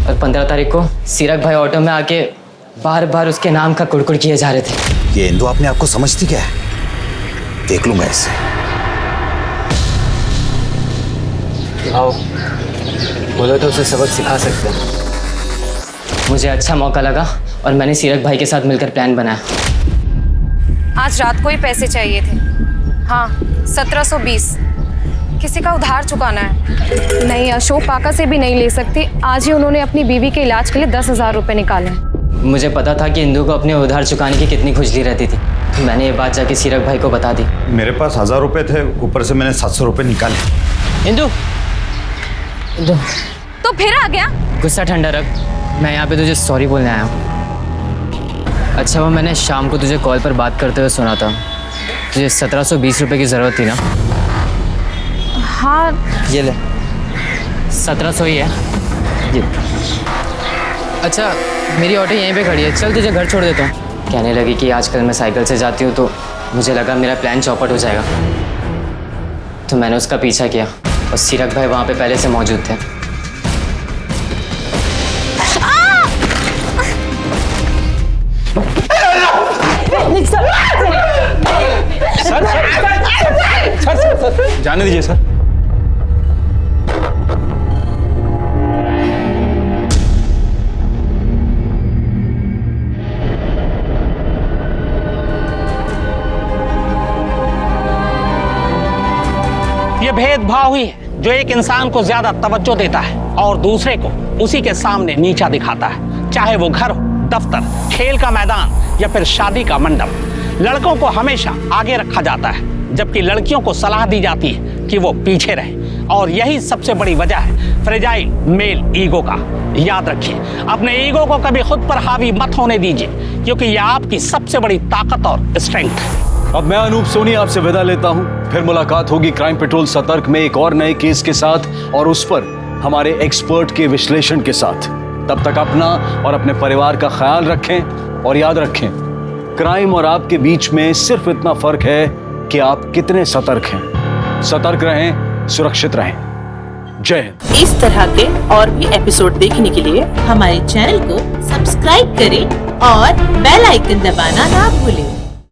और 15 तारीख को सीरक भाई ऑटो में आके बार बार उसके नाम का कुड़कुड़ किए जा रहे थे। ये इंदु अपने आप को समझती क्या है? देख लूं मैं इसे। आओ, बोलो तो उसे सबक सिखा सकते हैं। मुझे अच्छा मौका लगा और मैंने सीरक भाई के साथ मिलकर प्लान बनाया। आज रात को ही पैसे चाहिए थे। हाँ, 1720। किसी का उधार चुकाना है। नहीं, अशोक काका से भी नहीं ले सकती। आज ही उन्होंने अपनी बीवी के इलाज के लिए 10,000 रुपए निकाले। मुझे पता था कि इंदु को अपने उधार चुकाने की कितनी खुजली रहती थी, तो मैंने ये बात जाके सीरक भाई को बता दी। मेरे पास 1000 रुपए थे, ऊपर से मैंने 700 रुपए निकाले। इंदु, इंदु। तो फिर आ गया? गुस्सा ठंडा रख, मैं यहाँ पे तुझे सॉरी बोलने आया हूँ। अच्छा, वो मैंने शाम को तुझे कॉल पर बात करते हुए सुना था। तुझे 1720 रुपए की ज़रूरत थी ना? हाँ। ये ले, 1700 ही है ये। अच्छा, मेरी ऑटो यहीं पे खड़ी है, चल तुझे घर छोड़ देता हूँ। कहने लगी कि आजकल मैं साइकिल से जाती हूँ, तो मुझे लगा मेरा प्लान चौपट हो जाएगा, तो मैंने उसका पीछा किया और सीरक भाई वहाँ पे पहले से मौजूद थे। सर, जाने दीजिए सर। ये भेदभाव ही है जो एक इंसान को ज्यादा तवज्जो देता है और दूसरे को उसी के सामने नीचा दिखाता है। चाहे वो घर हो, दफ्तर, खेल का मैदान या फिर शादी का मंडप। लड़कों को हमेशा आगे रखा जाता है, जबकि लड़कियों को सलाह दी जाती है कि वो पीछे रहे। और यही सबसे बड़ी वजह है फ्रेजाइल मेल ईगो का। याद रखिए, अपने ईगो को कभी खुद पर हावी मत होने दीजिए, क्योंकि यह आपकी सबसे बड़ी ताकत और स्ट्रेंथ है। अब मैं अनूप सोनी आपसे विदा लेता हूं। फिर मुलाकात होगी क्राइम पेट्रोल सतर्क में एक और नए केस के साथ, और उस पर हमारे एक्सपर्ट के विश्लेषण के साथ। तब तक अपना और अपने परिवार का ख्याल रखें, और याद रखें, क्राइम और आपके बीच में सिर्फ इतना फर्क है कि आप कितने सतर्क हैं। सतर्क रहें, सुरक्षित रहें। जय हिंद। इस तरह के और भी एपिसोड देखने के लिए हमारे चैनल को सब्सक्राइब करें और बेल आइकन दबाना ना भूलें।